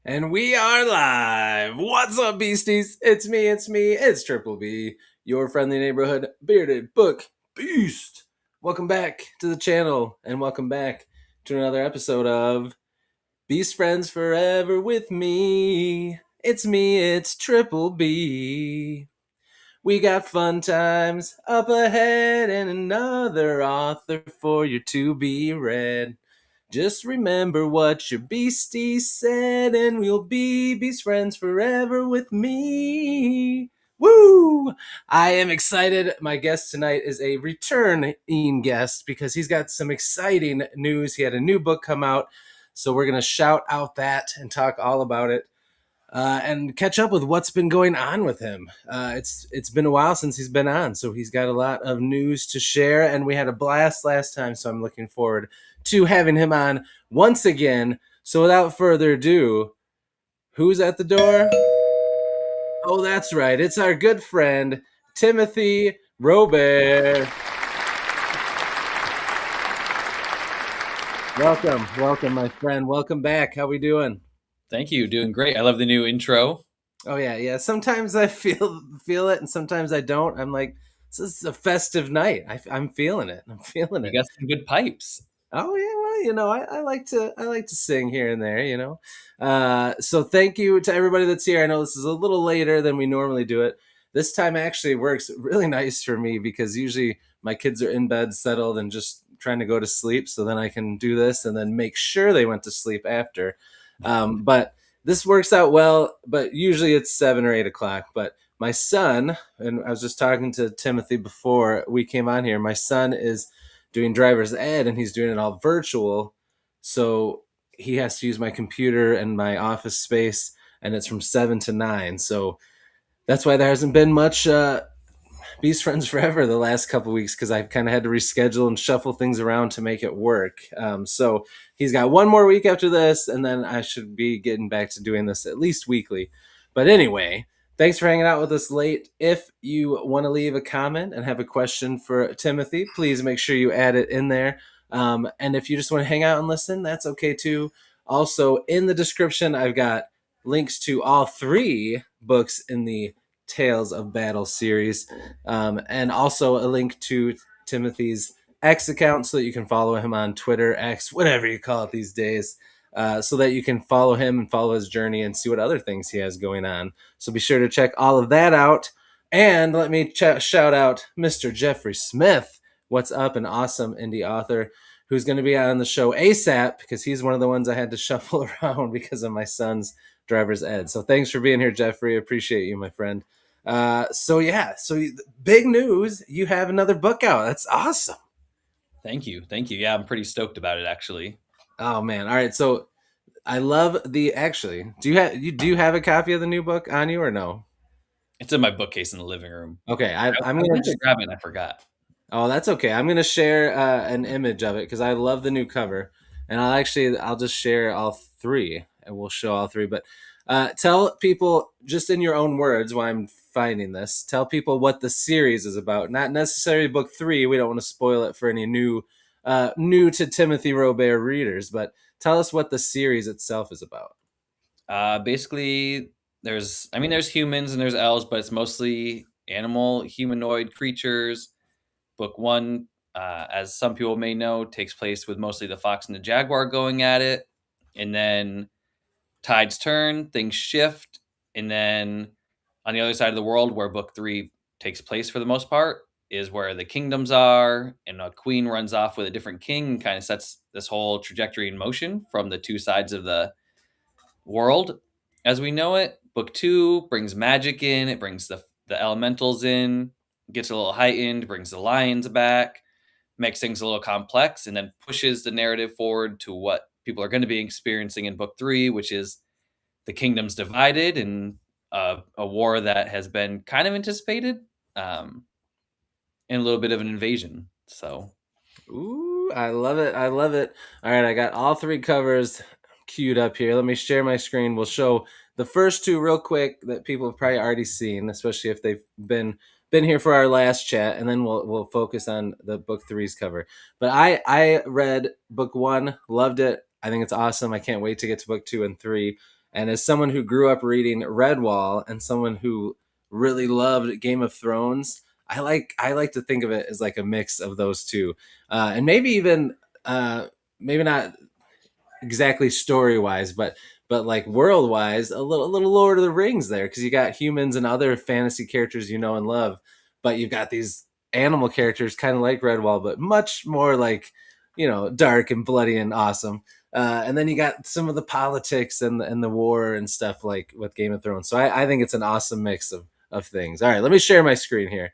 And we are live. What's up, beasties? It's Triple B, your friendly neighborhood bearded book beast. Welcome back to the channel, and welcome back to another episode of Beast Friends Forever with me. It's Triple B. We got fun times up ahead and another author for you to be read. Just remember what your beastie said, and we'll be beast friends forever with me. Woo! I am excited. My guest tonight is a returning guest because he's got some exciting news. He had a new book come out, so we're going to shout out that and talk all about it. And catch up with what's been going on with him. It's been a while since he's been on, so he's got a lot of news to share, and we had a blast last time, so I'm looking forward to having him on once again. So without further ado, who's at the door? Oh, that's right. It's our good friend, Timothy Robare. Welcome, my friend. Welcome back. How we doing? Thank you. Doing great. I love the new intro. Oh yeah. Sometimes I feel it, and sometimes I don't. I'm like, this is a festive night. I'm feeling it. I'm feeling You it. got some good pipes. Oh yeah, well, I like to sing here and there, you know. So thank you to everybody that's here. I know this is a little later than we normally do it. This time actually works really nice for me because usually my kids are in bed, settled, and just trying to go to sleep. So then I can do this and then make sure they went to sleep after. But this works out well. But usually it's 7 or 8 o'clock. But my son, and I was just talking to Timothy before we came on here. My son is doing driver's ed, and he's doing it all virtual, so he has to use my computer and my office space, and it's from 7 to 9. So that's why there hasn't been much Beast Friends Forever the last couple weeks, because I've kind of had to reschedule and shuffle things around to make it work. So he's got one more week after this, and then I should be getting back to doing this at least weekly. But anyway, thanks for hanging out with us late. If you want to leave a comment and have a question for Timothy, please make sure you add it in there. And if you just want to hang out and listen, that's okay too. Also, in the description, I've got links to all three books in the Tales of Battle series, and also a link to Timothy's X account so that you can follow him on Twitter, X, whatever you call it these days, so that you can follow him and follow his journey and see what other things he has going on. So be sure to check all of that out. And let me shout out Mr. Jeffrey Smith. What's up? An awesome indie author who's going to be on the show ASAP because he's one of the ones I had to shuffle around because of my son's driver's ed. So thanks for being here, Jeffrey. Appreciate you, my friend. So big news. You have another book out. That's awesome. Thank you. Thank you. Yeah, I'm pretty stoked about it actually. Oh man. All right. So I love actually, do you have a copy of the new book on you or no? It's in my bookcase in the living room. Okay. I'm I going went to to grab it and I forgot. Oh, that's okay. I'm gonna share an image of it because I love the new cover, and I'll just share all three, and we'll show all three. But tell people just in your own words why I'm finding this. Tell people what the series is about. Not necessarily book three. We don't want to spoil it for any new to Timothy Robare readers, but tell us what the series itself is about. Basically, there's humans and there's elves, but it's mostly animal humanoid creatures. Book one, as some people may know, takes place with mostly the fox and the jaguar going at it, and then tides turn, things shift, and then on the other side of the world, where book three takes place for the most part, is where the kingdoms are, and a queen runs off with a different king and kind of sets this whole trajectory in motion from the two sides of the world as we know it. Book two brings magic in, it brings the elementals in, gets a little heightened, brings the lions back, makes things a little complex, and then pushes the narrative forward to what people are going to be experiencing in book three, which is the kingdom's divided and a war that has been kind of anticipated, um, and a little bit of an invasion. So, Ooh, I love it. I love it. All right, I got all three covers queued up here. Let me share my screen. We'll show the first two real quick that people have probably already seen, especially if they've been here for our last chat, and then we'll focus on the book three's cover. But I read book one, loved it. I think it's awesome. I can't wait to get to book two and three. And as someone who grew up reading Redwall and someone who really loved Game of Thrones, I like to think of it as like a mix of those two, and maybe even maybe not exactly story wise, but like world wise, a little Lord of the Rings there, because you got humans and other fantasy characters you know and love, but you've got these animal characters kind of like Redwall, but much more like dark and bloody and awesome. And then you got some of the politics and the war and stuff like with Game of Thrones. So I think it's an awesome mix of things. All right, let me share my screen here.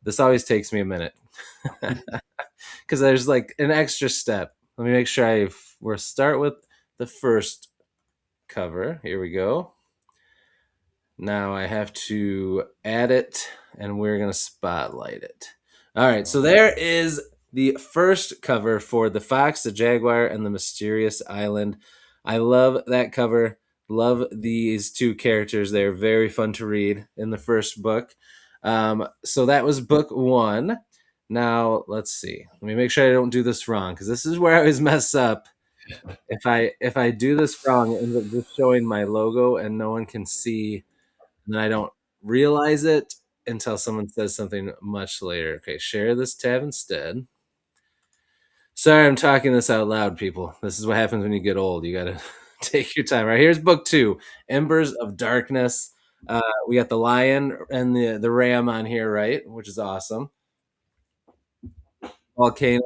This always takes me a minute because there's like an extra step. Let me make sure we'll start with the first cover. Here we go. Now I have to add it and we're going to spotlight it. All right, so there is the first cover for The Fox, the Jaguar, and the Mysterious Island. I love that cover. Love these two characters. They're very fun to read in the first book. So that was book one. Now let's see. Let me make sure I don't do this wrong, because this is where I always mess up. If I do this wrong, it ends up just showing my logo and no one can see, and then I don't realize it until someone says something much later. Okay, share this tab instead. Sorry, I'm talking this out loud, people. This is what happens when you get old. You gotta take your time. All right, here's book two, Embers of Darkness. We got the lion and the ram on here, right? Which is awesome. Volcanic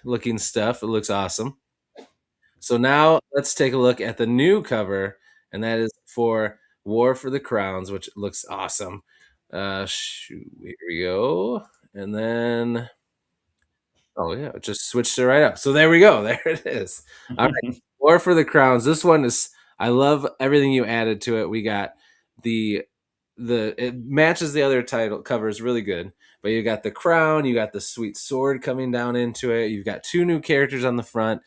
looking stuff. It looks awesome. So now let's take a look at the new cover, and that is for War for the Crowns, which looks awesome. Shoot, here we go. And then, oh yeah, it just switched it right up. So there we go. There it is. All right, War for the Crowns. This one is, I love everything you added to it. We got the it matches the other title covers really good, but you got the crown, you got the sweet sword coming down into it. You've got two new characters on the front.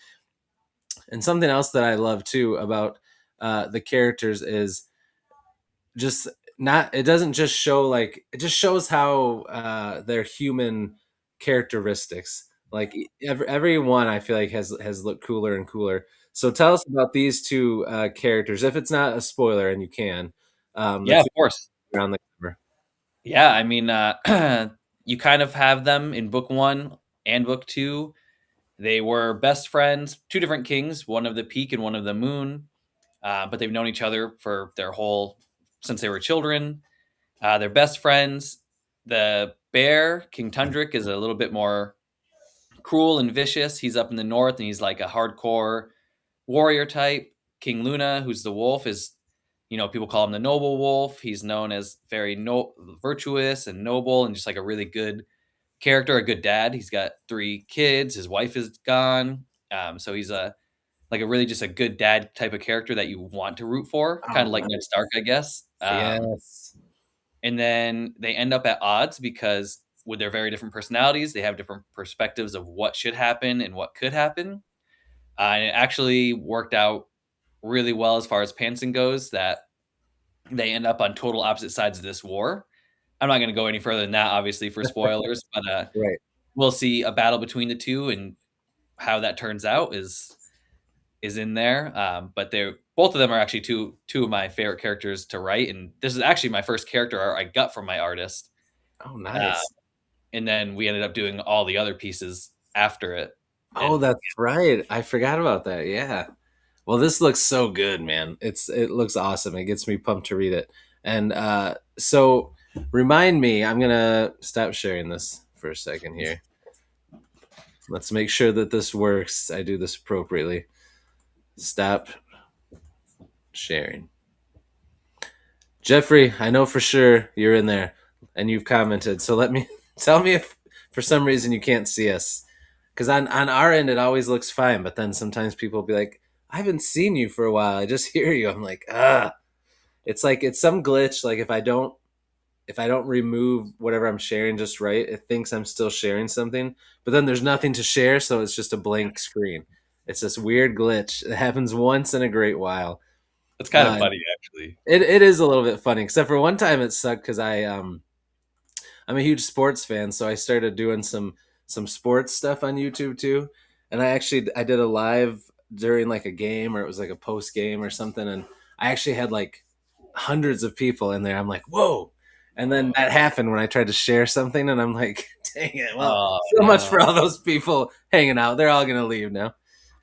And something else that I love too about the characters is just not. It doesn't just show, like, it just shows how their human characteristics. Like every one, I feel like has looked cooler and cooler. So tell us about these two characters, if it's not a spoiler, and you can. The Yeah, of two course. around the cover. Yeah, I mean, you kind of have them in book one and book two. They were best friends, two different kings, one of the peak and one of the moon, but they've known each other for their whole since they were children. They're best friends. The bear, King Tundrick, is a little bit more cruel and vicious. He's up in the north and he's like a hardcore warrior type. King Luna, who's the wolf, is, people call him the noble wolf. He's known as very virtuous and noble and just like a really good character, a good dad. He's got 3 kids. His wife is gone. So he's a really just a good dad type of character that you want to root for, kind Oh, of like Ned nice. Stark, I guess. Yes. And then they end up at odds because with their very different personalities, they have different perspectives of what should happen and what could happen. And it actually worked out really well as far as Panson goes, that they end up on total opposite sides of this war. I'm not going to go any further than that, obviously, for spoilers, but Right. we'll see a battle between the two, and how that turns out is in there. But they're both of them are actually two of my favorite characters to write, and this is actually my first character art I got from my artist. Oh, Uh, nice. and then we ended up doing all the other pieces after it. Oh, And that's right. I forgot about that. Yeah. Well, this looks so good, man. It looks awesome. It gets me pumped to read it. And so remind me, I'm gonna stop sharing this for a second here. Let's make sure that this works. I do this appropriately. Stop sharing. Jeffrey, I know for sure you're in there and you've commented. So let me tell me if for some reason you can't see us. Because on our end it always looks fine, but then sometimes people will be like, I haven't seen you for a while. I just hear you. I'm like, ah. It's like it's some glitch. Like if I don't remove whatever I'm sharing just right, it thinks I'm still sharing something, but then there's nothing to share, so it's just a blank screen. It's this weird glitch. It happens once in a great while. it's kind of Uh, funny, actually. it is a little bit funny, except for one time it sucked because I'm a huge sports fan, so I started doing some sports stuff on YouTube too, and I did a live. during like a game, or it was like a post game or something, and I actually had like hundreds of people in there. I'm like, whoa. And then Oh, that happened when I tried to share something, and I'm like, dang it. Well, oh so much no. for all those people hanging out. They're all going to leave now.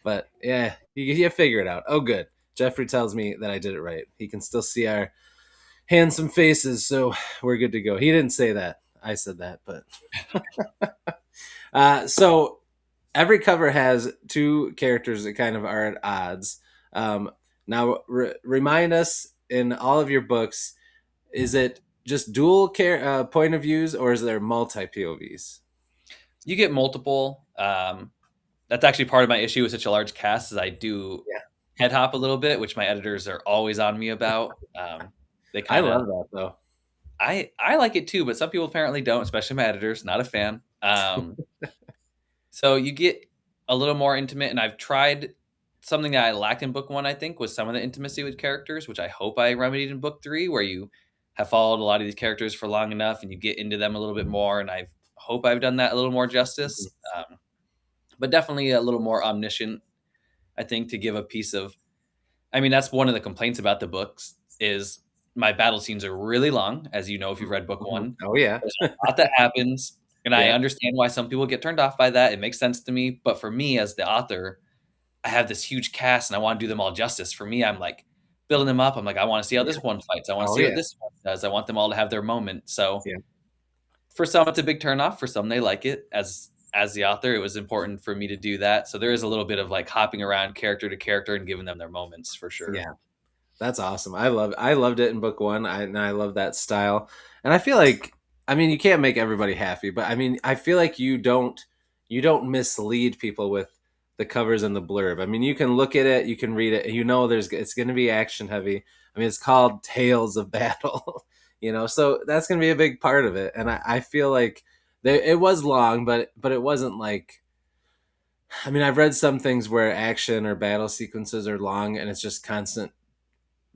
But yeah, you figure it out. Oh, good. Jeffrey tells me that I did it right. He can still see our handsome faces, so we're good to go. He didn't say that. I said that, but so every cover has two characters that kind of are at odds. Um, now, remind us in all of your books, is it just dual point of views, or is there multi POVs? You get multiple. That's actually part of my issue with such a large cast is I do Yeah, head hop a little bit, which my editors are always on me about. They I kind of love that though. I like it too, but some people apparently don't, especially my editors. Not a fan. So you get a little more intimate, and I've tried something that I lacked in book one. I think was some of the intimacy with characters, which I hope I remedied in book three, where you have followed a lot of these characters for long enough, and you get into them a little bit more. And I hope I've done that a little more Mhm. justice, but definitely a little more omniscient. I think to give a piece of I mean, that's one of the complaints about the books is my battle scenes are really long, as you know if you've read book Mhm. one. Oh yeah, There's a lot that happens, and I yeah, understand why some people get turned off by that. It makes sense to me, but for me as the author, I have this huge cast and I want to do them all justice. For me, I'm like building them up. I'm like, I want to see how yeah. this one fights. I want to Oh see what yeah, this one does. I want them all to have their moment. So yeah, for some, it's a big turnoff. For some, they like it. As the author, it was important for me to do that. So there is a little bit of like hopping around character to character and giving them their moments for sure. yeah. That's awesome. I loved it in book one. And I love that style. And I feel like, I mean, you can't make everybody happy, but I mean, I feel like you don't mislead people with the covers and the blurb. I mean, you can look at it, you can read it, and you know it's going to be action heavy. I mean, it's called Tales of Battle, so that's going to be a big part of it. And I feel like it was long, but it wasn't like. I mean, I've read some things where action or battle sequences are long, and it's just constant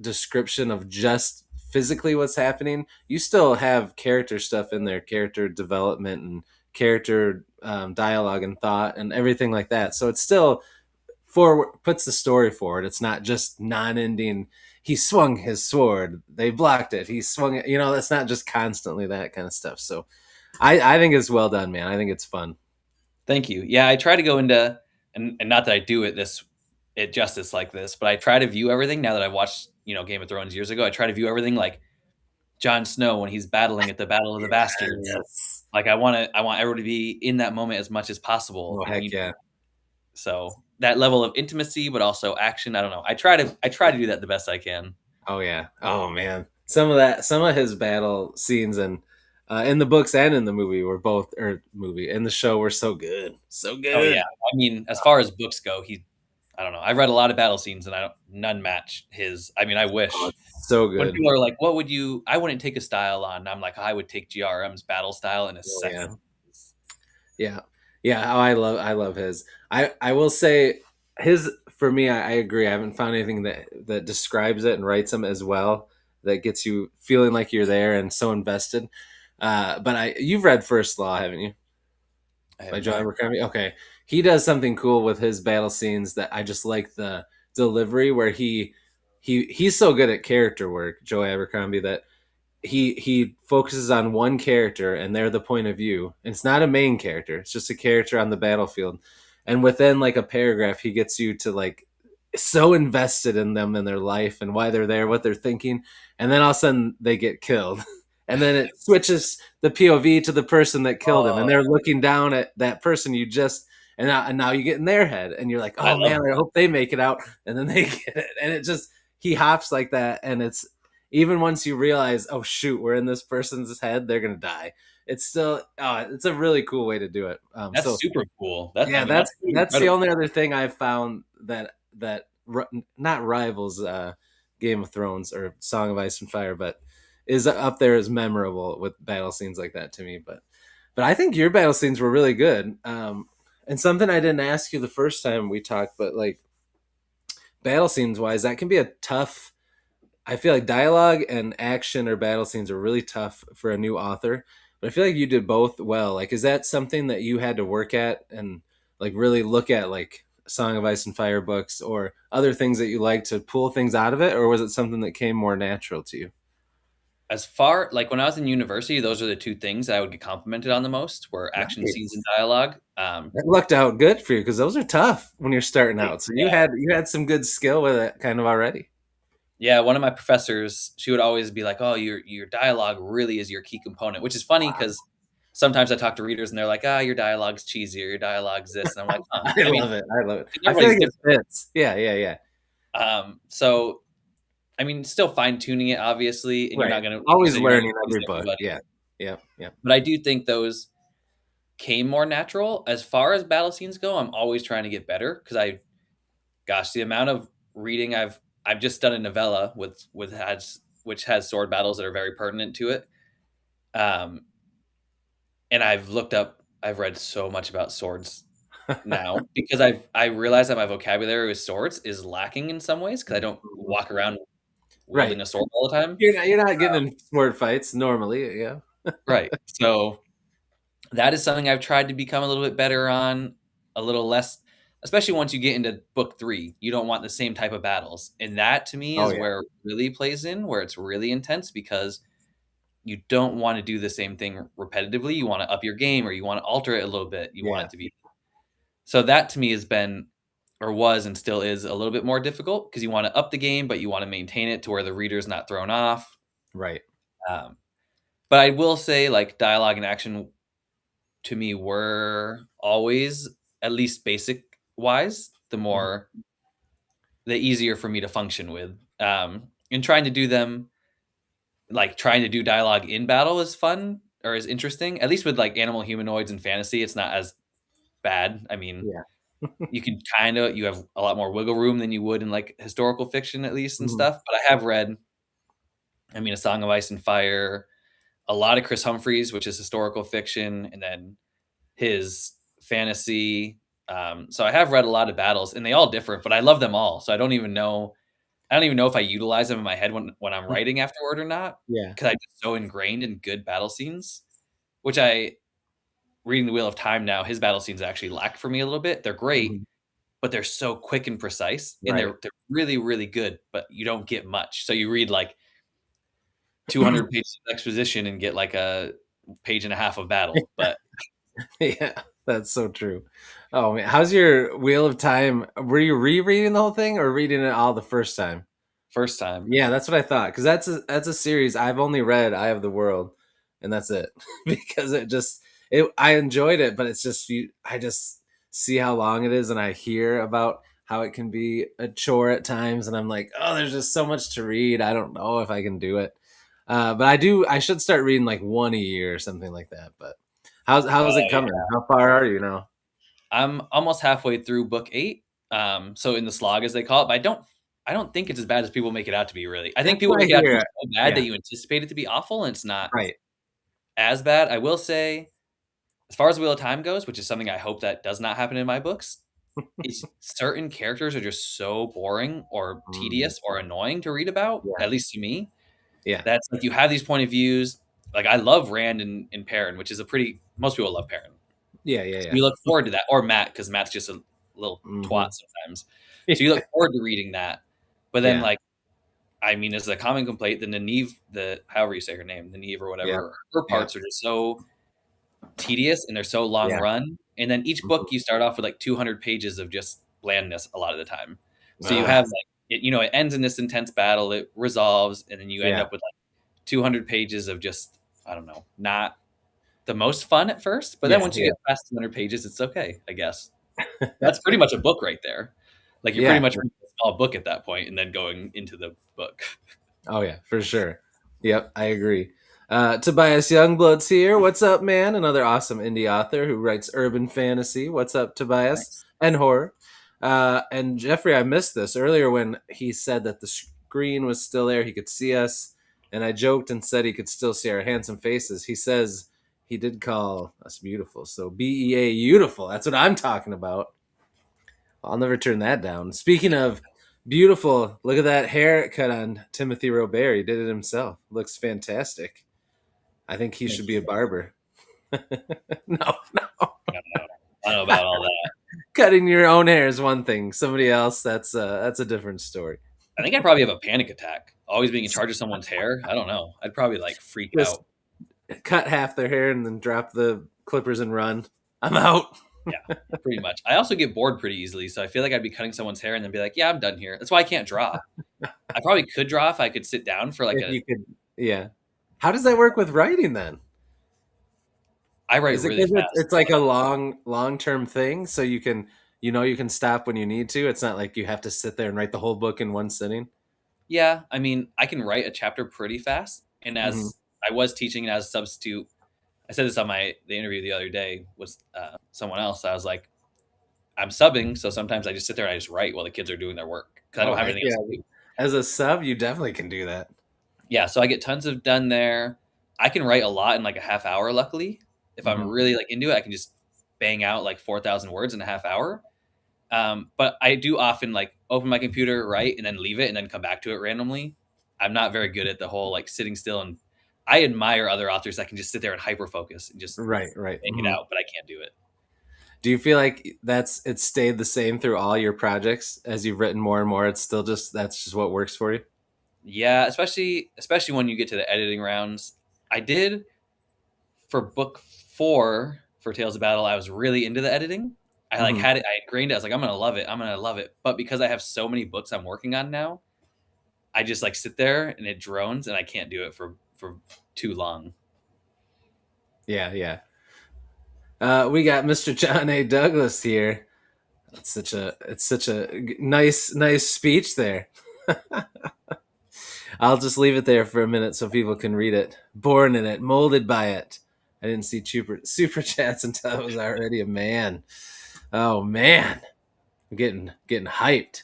description of just physically what's happening. You still have character stuff in there, character development and character dialogue and thought and everything like that. So it's still forward, puts the story forward. It's not just non-ending. He swung his sword, they blocked it, he swung it. That's not just constantly that kind of stuff. So I think it's well done, man. I think it's fun. Thank you. Yeah, I try to go into and not that I do it justice like this, but I try to view everything now that I've watched, Game of Thrones years ago. I try to view everything like Jon Snow when he's battling at the Battle of the Bastards. Yes. Like I want everyone to be in that moment as much as possible. Oh And heck yeah. so that level of intimacy but also action, I don't know. I try to do that the best I can. Oh yeah. Oh man. Some of his battle scenes and in the books and in the movie were both or movie and the show were so good. So Oh yeah. good. I mean, as far as books go, I don't know. I've read a lot of battle scenes and none match his. I mean, I Oh, wish it's so when good. people are like, "What would you?" I wouldn't take a style on. I'm like, I would take GRM's battle style in a Oh yeah. second. Yeah. Yeah. Oh, I love his. I will say his for me, I agree. I haven't found anything that describes it and writes him as well that gets you feeling like you're there and so invested. But you've read First Law, haven't you? I By have Joe not. Abercrombie. Okay, he does something cool with his battle scenes that I just like the delivery where he's so good at character work, Joe Abercrombie, that he focuses on one character and they're the point of view. And it's not a main character; it's just a character on the battlefield. And within like a paragraph, he gets you to like so invested in them and their life and why they're there, what they're thinking, and then all of a sudden they get killed. And then it switches the POV to the person that killed him, and Oh, they're looking down at that person you just and now you get in their head, and you're like, I oh love man, I hope they make it out, and then they get it, and it just he hops like that, and it's even once you realize, oh shoot, we're in this person's head, they're gonna die. It's still, it's a really cool way to do it. that's So super cool. That I yeah, mean, that's pretty that's the incredible. only other thing I've found not rivals Game of Thrones or Song of Ice and Fire, but is up there as memorable with battle scenes like that to me. But I think your battle scenes were really good. And something I didn't ask you the first time we talked, but like battle scenes wise, that can be a tough. I feel like dialogue and action or battle scenes are really tough for a new author, but I feel like you did both well. Like, is that something that you had to work at and like really look at like Song of Ice and Fire books or other things that you like to pull things out of it, or was it something that came more natural to you? As far like when I was in university, those are the two things I would get complimented on the most were action scenes and Nice. dialogue. That lucked out good for you because those are tough when you're starting out. So Yeah. you had some good skill with it kind of already. Yeah, one of my professors, she would always be like, "Oh, your dialogue really is your key component," which is funny Wow. because sometimes I talk to readers and they're like, "Ah, your dialogue's cheesy or your dialogue's this," and I'm like, "Huh." I I mean, love it. I love it. I feel everybody's like it different. fits. Yeah, yeah, yeah. So I mean, still fine tuning it, obviously, and you're Right. not gonna, like you Always said, you're not learning gonna please every book. everybody. Yeah. Yeah. Yeah. But I do think those came more natural. As far as battle scenes go, I'm always trying to get better because gosh, the amount of reading I've just done a novella with has which has sword battles that are very pertinent to it. Um, and I've read so much about swords now because I realize that my vocabulary with swords is lacking in some ways because I don't Mhm. walk around Right. wielding a sword all the time. You're not getting in sword fights normally. Yeah. Right. So that is something I've tried to become a little bit better on, a little less, especially once you get into book 3. You don't want the same type of battles. And that to me Oh is yeah. where it really plays in, where it's really intense because you don't want to do the same thing repetitively. You want to up your game or you want to alter it a little bit. You want Yeah. it to be. So that to me has been or was and still is a little bit more difficult because you want to up the game, but you want to maintain it to where the reader's not thrown off. Right. Um, but I will say, like, dialogue and action to me were always at least basic wise Mhm. the easier for me to function with and trying to do them like trying to do dialogue in battle is fun or is interesting, at least with like animal humanoids and fantasy. It's not as bad. I mean, Yeah. you can you have a lot more wiggle room than you would in like historical fiction at least and Mhm. stuff, but I have read, I mean, A Song of Ice and Fire, a lot of Chris Humphreys, which is historical fiction, and then his fantasy. So I have read a lot of battles, and they all differ, but I love them all. So I don't even know. I don't even know if I utilize them in my head when I'm writing afterward or not, Yeah. because I'm just so ingrained in good battle scenes. Which I reading the Wheel of Time now, his battle scenes actually lack for me a little bit. They're great, Mhm. but they're so quick and precise, and Right. they're really really good. But you don't get much. So you read like 200 pages of exposition and get like a page and a half of battle. But Yeah, that's so true. Oh man, how's your Wheel of Time? Were you rereading the whole thing or reading it all the first time? first time, Yeah, that's what I thought. Because that's a series I've only read Eye of the World, and that's it. Because it just it I enjoyed it, but it's just I just see how long it is, and I hear about how it can be a chore at times, and I'm like, oh, there's just so much to read. I don't know if I can do it. But I do. I should start reading like one a year or something like that. But how's it coming? How far are you now? I'm almost halfway through book 8. So in the slog, as they call it, but I don't think it's as bad as people make it out to be. Really, I think That's people what I make it out to be hear. so bad that Yeah, you anticipate it to be awful, and it's not right. as bad. I will say, as far as Wheel of Time goes, which is something I hope that does not happen in my books, is certain characters are just so boring or Mm, tedious or annoying to read about. yeah, At least to me, yeah, that's like you have these point of views. Like I love Rand and Perrin, which is a pretty most people love Perrin. yeah, yeah, So yeah. you look forward to that, or Matt, because Matt's just a little twat Hmm. sometimes. So you look forward to reading that. But then, Yeah, like, I mean, as a common complaint, the Nynaeve, the however you say her name, Nynaeve or yeah, whatever, her yeah, parts are just so tedious and they're so long yeah. run. And then each book Mhm. you start off with like 200 pages of just blandness a lot of the time. So you Ugh, have like it ends in this intense battle, it resolves, and then you end yeah, up with like 200 pages of just I don't know, not the most fun at first, but then yeah, once you yeah, get past 200 pages, it's okay, I guess. That's pretty much a book right there. Like, you're pretty yeah. much reading a small book at that point and then going into the book. Oh yeah, for sure. Yep, I agree. Tobias Youngblood's here. What's up, man? Another awesome indie author who writes urban fantasy. What's up, Tobias? Nice. And horror. And Jeffrey, I missed this earlier when he said that the screen was still there. He could see us. And I joked and said he could still see our handsome faces. He says he did call us beautiful. So BEA beautiful. That's what I'm talking about. I'll never turn that down. Speaking of beautiful, look at that haircut on Timothy Robare. He did it himself. Looks fantastic. I think he Thank should you. be a barber. No, no. I don't know. I don't know about all that. Cutting your own hair is one thing. Somebody else, that's a different story. I think I'd probably have a panic attack. Always being in charge of someone's hair. I don't know. I'd probably like freak Just out. cut half their hair and then drop the clippers and run. I'm out. Yeah, pretty much. I also get bored pretty easily, so I feel like I'd be cutting someone's hair and then be like, "Yeah, I'm done here." That's why I can't draw. I probably could draw if I could sit down for like If a. you could, yeah. How does that work with writing then? I write Is it really because fast. it's like a long term thing, so you can you can stop when you need to. It's not like you have to sit there and write the whole book in one sitting. Yeah, I mean, I can write a chapter pretty fast, and Hmm. as I was teaching and as a substitute, I said this on the interview the other day with someone else. I was like, I'm subbing, so sometimes I just sit there and I just write while the kids are doing their work because I Oh don't have heck anything else yeah! to do. As a sub, you definitely can do that. Yeah, so I get tons of done there. I can write a lot in like a half hour. Luckily, if I'm Hmm. really like into it, I can just bang out like 4,000 words in a half hour. But I do often like open my computer, write, and then leave it, and then come back to it randomly. I'm not very good at the whole like sitting still, and I admire other authors that can just sit there and hyper focus and just Right, right. bang it Hmm. out, but I can't do it. Do you feel like it's stayed the same through all your projects as you've written more and more? It's still just that's just what works for you. Yeah, especially when you get to the editing rounds. I did for book 4 for Tales of Battle. I was really into the editing. I like Hmm. had it. I ingrained it. I was like, I'm gonna love it. I'm gonna love it. But because I have so many books I'm working on now, I just like sit there and it drones, and I can't do it for too long. Yeah, yeah. We got Mr. John A. Douglas here. It's such a nice speech there. I'll just leave it there for a minute so people can read it. Born in it, molded by it. I didn't see super chats until I was already a man. Oh man, I'm getting hyped.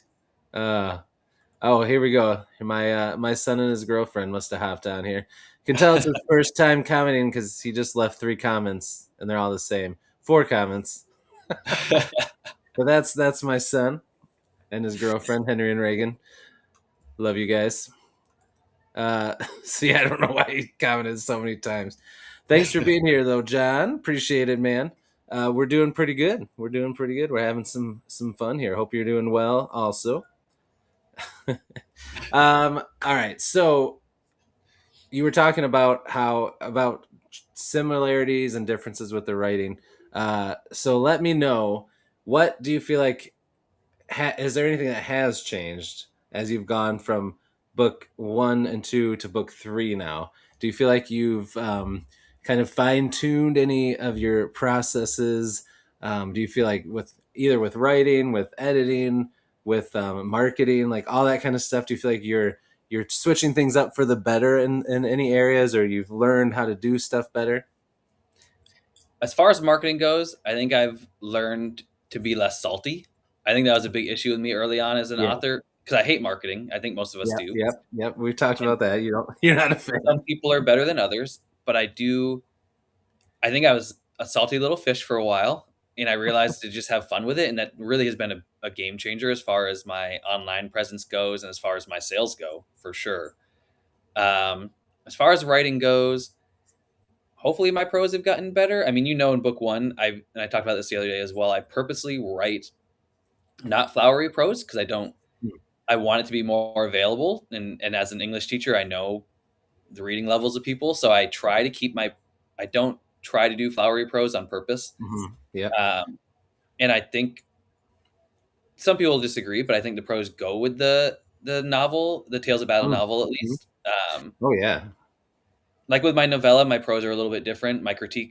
Uh, oh, here we go. My son and his girlfriend must have hopped on here. You can tell it's his first time commenting because he just left 3 comments and they're all the same. 4 comments, but that's my son and his girlfriend Henry and Reagan. Love you guys. See, I don't know why he commented so many times. Thanks for being here, though, John. Appreciate it, man. We're doing pretty good. We're doing pretty good. We're having some fun here. Hope you're doing well, also. All right. So you were talking about about similarities and differences with the writing. So let me know, what do you feel like is there anything that has changed as you've gone from book 1 and 2 to book 3 now? Do you feel like you've kind of fine tuned any of your processes? Do you feel like with either with writing, with editing, with marketing, like all that kind of stuff? Do you feel like you're switching things up for the better in any areas, or you've learned how to do stuff better? As far as marketing goes, I think I've learned to be less salty. I think that was a big issue with me early on as an Yeah. author because I hate marketing. I think most of us Yep. do. Yep. Yep. We've talked And about that. You don't. You're not a some fan. people are better than others, but I do. I think I was a salty little fish for a while, and I realized to just have fun with it. And that really has been a game changer as far as my online presence goes and as far as my sales go, for sure. Um, as far as writing goes, hopefully my prose have gotten better. I mean, in book 1, I talked about this the other day as well. I purposely write not flowery prose because I don't. I want it to be more available, and as an English teacher, I know the reading levels of people, so I try to keep my. I don't try to do flowery prose on purpose, Mhm. Yep. and I think some people disagree, but I think the pros go with the novel, the Tales of Battle Mm. novel, at Mhm. least. Oh yeah, Like with my novella, my prose are a little bit different.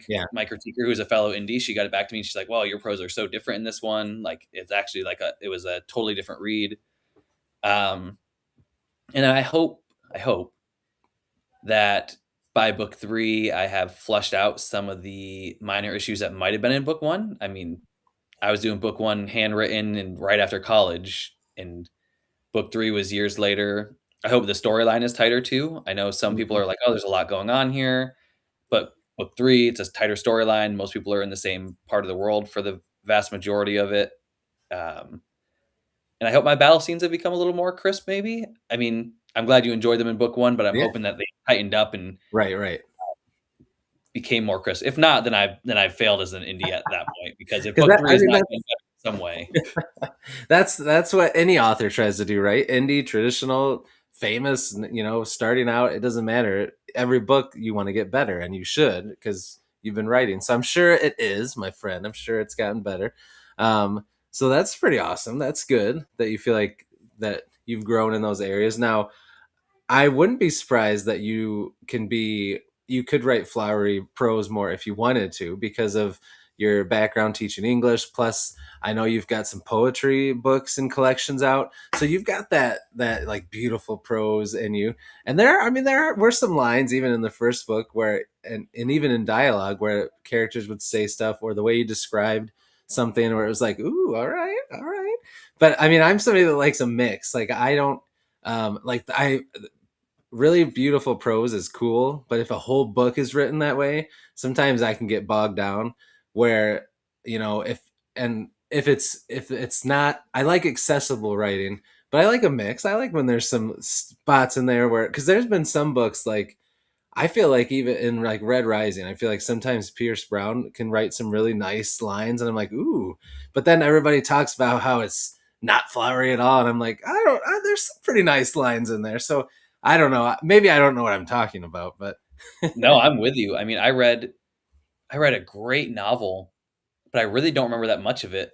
yeah. My critiquer, who's a fellow indie, she got it back to me. She's like, "Well, your prose are so different in this one. Like, it's actually it was a totally different read." Um, and I hope that by book 3, I have flushed out some of the minor issues that might have been in book 1. I mean, I was doing book 1 handwritten and right after college, and book 3 was years later. I hope the storyline is tighter too. I know some people Mhm. are like, "Oh, there's a lot going on here," but book 3, it's a tighter storyline. Most people are in the same part of the world for the vast majority of it. Um, and I hope my battle scenes have become a little more crisp, maybe. I mean, I'm glad you enjoyed them in book 1, but I'm Yeah. hoping that they tightened up and Right. Right. became more crisp. If not, then I've failed as an indie at that point because if Because book that 3 I is mean not getting better, some way. That's what any author tries to do, right? Indie, traditional, famous, starting out, it doesn't matter. Every book you want to get better, and you should, because you've been writing. So I'm sure it is, my friend. I'm sure it's gotten better. So that's pretty awesome. That's good that you feel like that you've grown in those areas. Now, I wouldn't be surprised that you could write flowery prose more if you wanted to, because of your background teaching English. Plus, I know you've got some poetry books and collections out, so you've got that like beautiful prose in you. And were some lines even in the first book where, and even in dialogue, where characters would say stuff, or the way you described something, where it was like, ooh, all right, all right. But I mean, I'm somebody that likes a mix. Like I don't like I really beautiful prose is cool, but if a whole book is written that way, sometimes I can get bogged down. Where if it's not, I like accessible writing, but I like a mix. I like when there's some spots in there where, because there's been some books like, I feel like even in like Red Rising, I feel like sometimes Pierce Brown can write some really nice lines, and I'm like, ooh. But then everybody talks about how it's not flowery at all, and I'm like, there's some pretty nice lines in there. So I don't know. Maybe I don't know what I'm talking about, but No, I'm with you. I mean, I read a great novel, but I really don't remember that much of it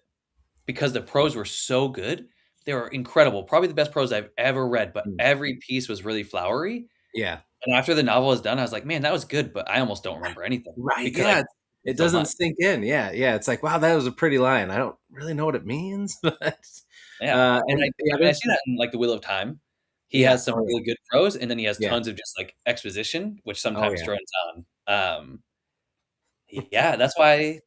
because the prose were so good. They were incredible. Probably the best prose I've ever read, but every piece was really flowery. yeah, And after the novel was done, I was like, "Man, that was good," but I almost don't remember anything right, because I yeah. read It so doesn't much. sink in. Yeah, yeah. It's like, wow, that was a pretty line. I don't really know what it means, but Yeah, and and yeah, I see that in, like, The Wheel of Time. He yeah, has some oh really good prose, and then he has yeah, tons of just, like, exposition, which oh sometimes yeah. drones on. Yeah, that's why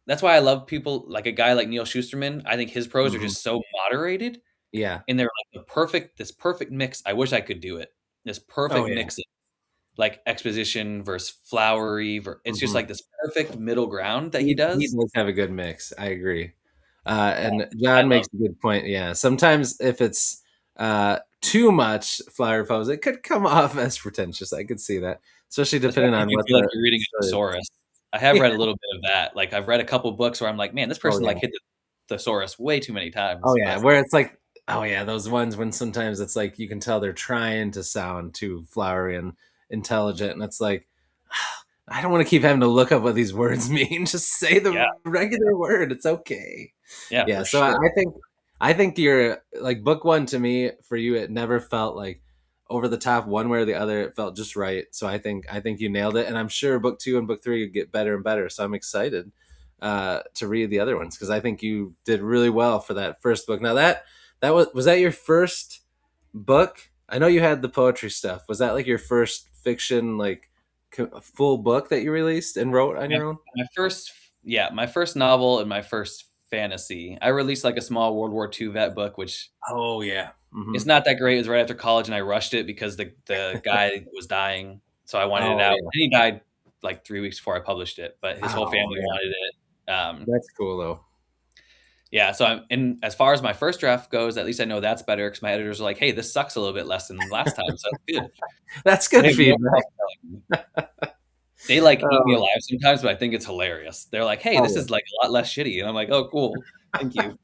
I love people like a guy like Neil Shusterman. I think his prose are Hmm. just so moderated, Yeah. and they're like this perfect mix. I wish I could do it. This Oh perfect yeah. mix of, like, exposition versus flowery it's just, Hmm. like, this perfect middle ground that he He does. does have a good mix. I agree. And I John love makes a good point. Yeah, sometimes if it's too much flower pose, it could come off as pretentious. I could see that, especially especially depending if on you what feel like the you're reading a story is. thesaurus. I have Yeah. read a little bit of that. Like, I've read a couple books where I'm like, "Man, this Oh person, yeah. like, hit the thesaurus way too many Oh times," yeah. but Where it's like, oh yeah, those ones when sometimes it's like you can tell they're trying to sound too flowery and intelligent, and it's like, I don't want to keep having to look up what these words mean. Just say yeah, the regular word. It's okay. yeah, Yeah, for so I, sure. I think I think you're like book one to me, for you it never felt like over the top one way or the other. It felt just right. So I think you nailed it, and I'm sure book two and book three get better and better. So I'm excited to read the other ones, because I think you did really well for that first book. Now that was that your first book? I know you had the poetry stuff. Was that like your first fiction, like full book that you released and wrote on My your own? my first my first novel and my first fantasy. I released, like, a small World War II vet book, which Oh yeah. Hmm. it's not that great. It was right after college, and I rushed it because the guy was dying, so I wanted it Oh out, yeah. and he died, like, 3 weeks before I published it, but his whole Oh family yeah. wanted it. That's cool though. Yeah, so and as far as my first draft goes, at least I know that's better because my editors are like, "Hey, this sucks a little bit less than last time, so that's good." That's They good have no feedback. problem telling me. They, like, eat me Oh, alive sometimes, but I think it's hilarious. They're like, "Hey, oh this yeah. is, like, a lot less shitty," and I'm like, "Oh, cool. Thank you."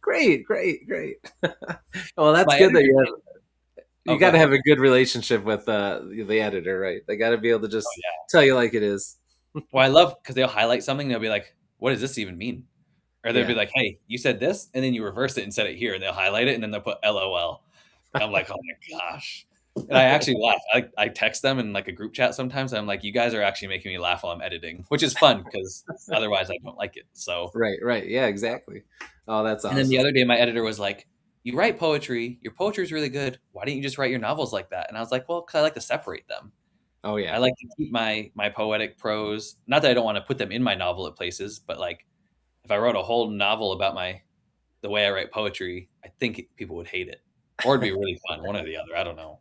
Great, great, great. Well, that's My good that editor you did. have. Oh, You go got to ahead. have a good relationship with the editor, right? They got to be able to Oh, just yeah. tell you like it is. Well, I love because 'cause they'll highlight something, they'll be like, "What does this even mean?" Or they'll be Yeah. like, "Hey, you said this, and then you reversed it and said it here," and they'll highlight it, and then they'll put LOL. I'm like, "Oh my gosh." And I actually laugh. I text them in, like, a group chat sometimes, and I'm like, "You guys are actually making me laugh while I'm editing," which is fun because otherwise I don't like it, so Right, right. Yeah, exactly. Oh, that's and then the awesome. other day, my editor was like, "You write poetry. Your poetry is really good. Why didn't you just write your novels like that?" And I was like, "Well, because I like to separate them. Oh I yeah. like to keep my poetic prose. Not that I don't want to put them in my novel at places, but like if I wrote a whole novel about the way I write poetry, I think people would hate it, or it'd be really fun. One or the other. I don't know.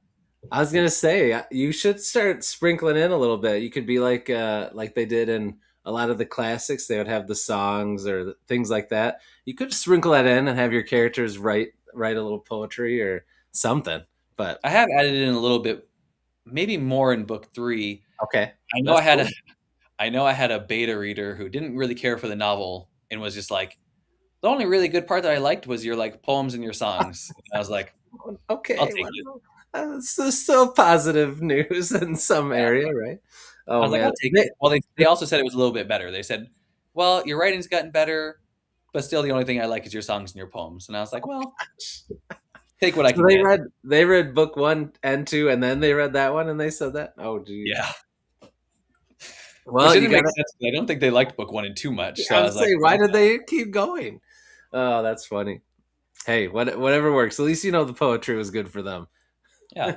I was gonna say you should start sprinkling in a little bit. You could be like they did in a lot of the classics. They would have the songs or things like that. You could sprinkle that in and have your characters write a little poetry or something. But I have added in a little bit, maybe more in book three. okay, I know that's I had a cool. I know I had a beta reader who didn't really care for the novel and was just like the only really good part that I liked was your like poems and your songs. And I was like, I'll Okay, take it. well, it's still positive news in some Yeah. area, right? I Oh was like, man, I'll take it. Well, they also said it was a little bit better. They said, well, your writing's gotten better, but still the only thing I like is your songs and your poems. And I was like, well, take what I so can get. they read book 1 and 2, and then they read that one, and they said that. Oh, geez. Yeah. Which Well, you didn't make gotta. sense. I don't think they liked book 1 and 2 much. So I I was was like, saying, why did they keep going? Oh, that's funny. Hey, whatever works. At least you know the poetry was good for them. yeah,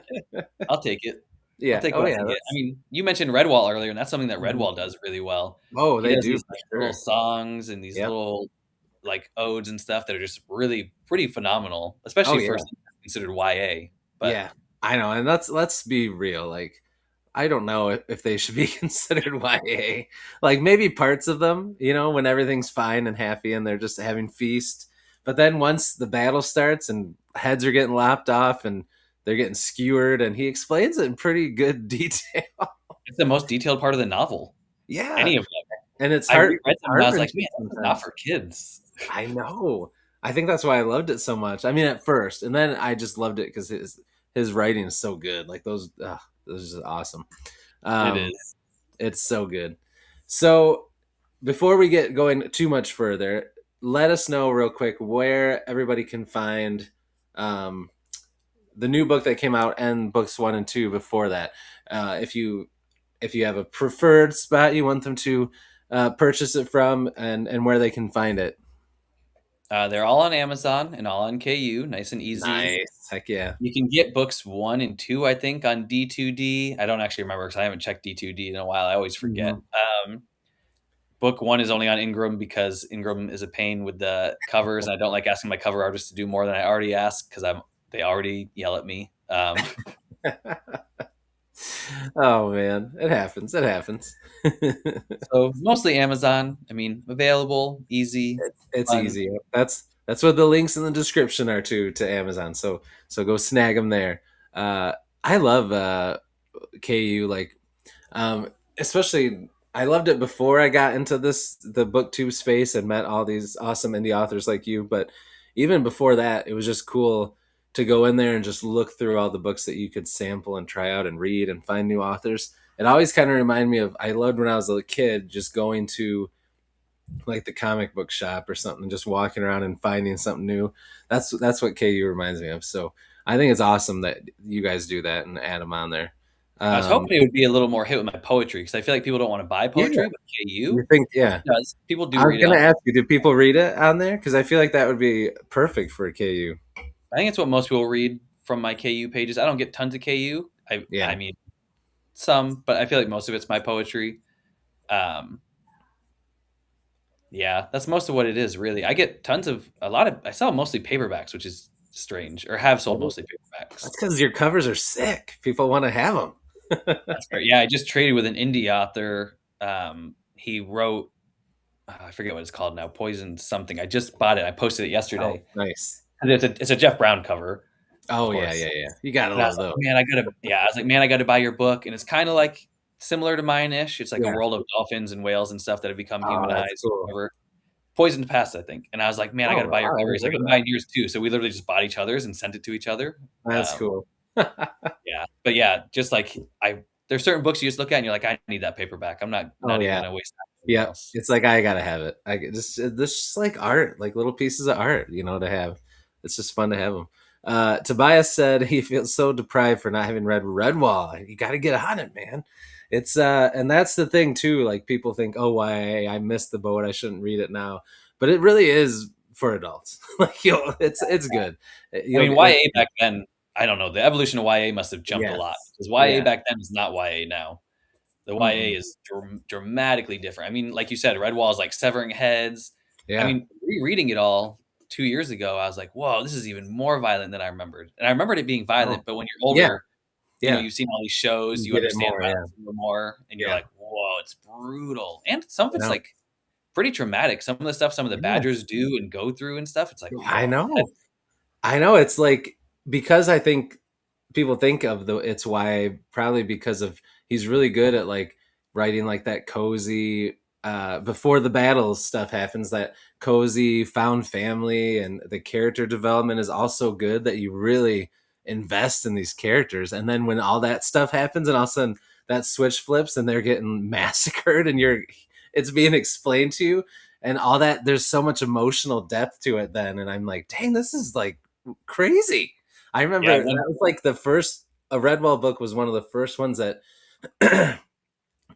I'll take it. I'll Yeah. take Oh, what I yeah. can get. I That's. mean, you mentioned Redwall earlier, and that's something that Mhm. Redwall does really well. Oh, He they does do these for like little sure. songs and these Yep. little like odes and stuff that are just really pretty phenomenal, Oh, especially for yeah. something considered YA. But Yeah. I know, and let's be real. Like, I don't know if they should be considered YA. Like maybe parts of them, when everything's fine and happy and they're just having feast. But then once the battle starts and heads are getting lopped off and they're getting skewered, and he explains it in pretty good detail. it's the most detailed part of the novel. Yeah, Any of them. and it's I reread them and I heart was like, wrenching man, this is not sometimes. for kids. I know. I think that's why I loved it so much. I mean, at first, and then I just loved it because his writing is so good. Like those are just awesome. It Um, is. It's so good. So before we get going too much further, let us know real quick where everybody can find um, the new book that came out and books 1 and 2 before that. If you have a preferred spot you want them to purchase it from, and where they can find it. They're all on Amazon and all on KU, nice and easy. Nice, heck yeah. You can get books 1 and 2, I think, on D2D. I don't actually remember because I haven't checked D2D in a while. I always forget. Mhm. Book 1 is only on Ingram because Ingram is a pain with the covers, and I don't like asking my cover artist to do more than I already ask because they already yell at me. Oh man, it happens. It happens. So mostly Amazon. I mean, available, easy, It's fun. easy. That's what the links in the description are to Amazon. So go snag them there. Uh, I love KU, like especially I loved it before I got into the booktube space and met all these awesome indie authors like you. But even before that, it was just cool to go in there and just look through all the books that you could sample and try out and read and find new authors. It always kind of reminded me of I loved when I was a kid just going to like the comic book shop or something, just walking around and finding something new. That's what KU reminds me of. So I think it's awesome that you guys do that and add them on there. I was Um, hoping it would be a little more hit with my poetry because I feel like people don't want to buy yeah, poetry, but you KU, think? Yeah, it does. People do I was read it gonna on. ask you, did people read it on there? Because I feel like that would be perfect for KU. I think it's what most people read from my KU pages. I don't get tons of KU. I Yeah. mean some, but I feel like most of it's my poetry. Um, yeah, that's most of what it is, really. I get tons of a lot of. I sell mostly paperbacks, which is strange, or have sold Oh, mostly paperbacks. that's because your covers are sick. People want to have them. That's fair. Yeah, I just traded with an indie author. He wrote, I forget what it's called now, Poison something. I just bought it. I posted it Oh, yesterday. nice. And it's a Jeff Brown cover, of Oh yeah, course. yeah, yeah. You gotta And I was love like, those. man, I was like, man, I got to buy your book. And it's kind of like similar to mine ish. It's like a Yeah. world of dolphins and whales and stuff that have become Oh, that's humanized, cool. whatever. Poisoned Past, I think. And I was like, man, I got to Oh, buy your I cover. haven't He's like, heard of I'm that. buying yours too. So we literally just bought each other's and sent it to each other. That's Um, cool. yeah. But yeah, just like there's certain books you just look at and you're like, I need that paperback. I'm Oh not even yeah. going to waste time on anything Yeah, else. it's like I gotta have it. I just this just like art, like little pieces of art, to have. It's just fun to have them. Tobias said he feels so deprived for not having read Redwall. You got to get on it, man. It's and that's the thing too. Like people think, oh, why I missed the boat, I shouldn't read it now, but it really is for adults. Like it's good. I You'll mean, get YA back then, I don't know. The evolution of YA must have jumped a lot yes, because YA yeah, back then is not YA now. The YA mm-mm. is dramatically different. I mean, like you said, Redwall is like severing heads. I Yeah, mean, rereading it all 2 years ago, I was like, whoa, this is even more violent than I remembered. And I remembered it being oh, violent, but when you're yeah, older, yeah. you've seen all these shows, You you get it understand more. Yeah, violence a little more, and you're yeah. like, whoa, it's brutal. And some of I it's know. like pretty traumatic. Some of the stuff some of the Yeah, badgers do and go through and stuff, it's like, I whoa. know. I know. It's like because I think people think of the it's why probably because of he's really good at like writing like that cozy before the battle stuff happens, that cozy found family and the character development is also good, that you really invest in these characters. And then when all that stuff happens and all of a sudden that switch flips and they're getting massacred and it's being explained to you and all that, there's so much emotional depth to it then. And I'm like, dang, this is like crazy. I Yeah, remember that was like the first, a Redwall book was one of the first ones that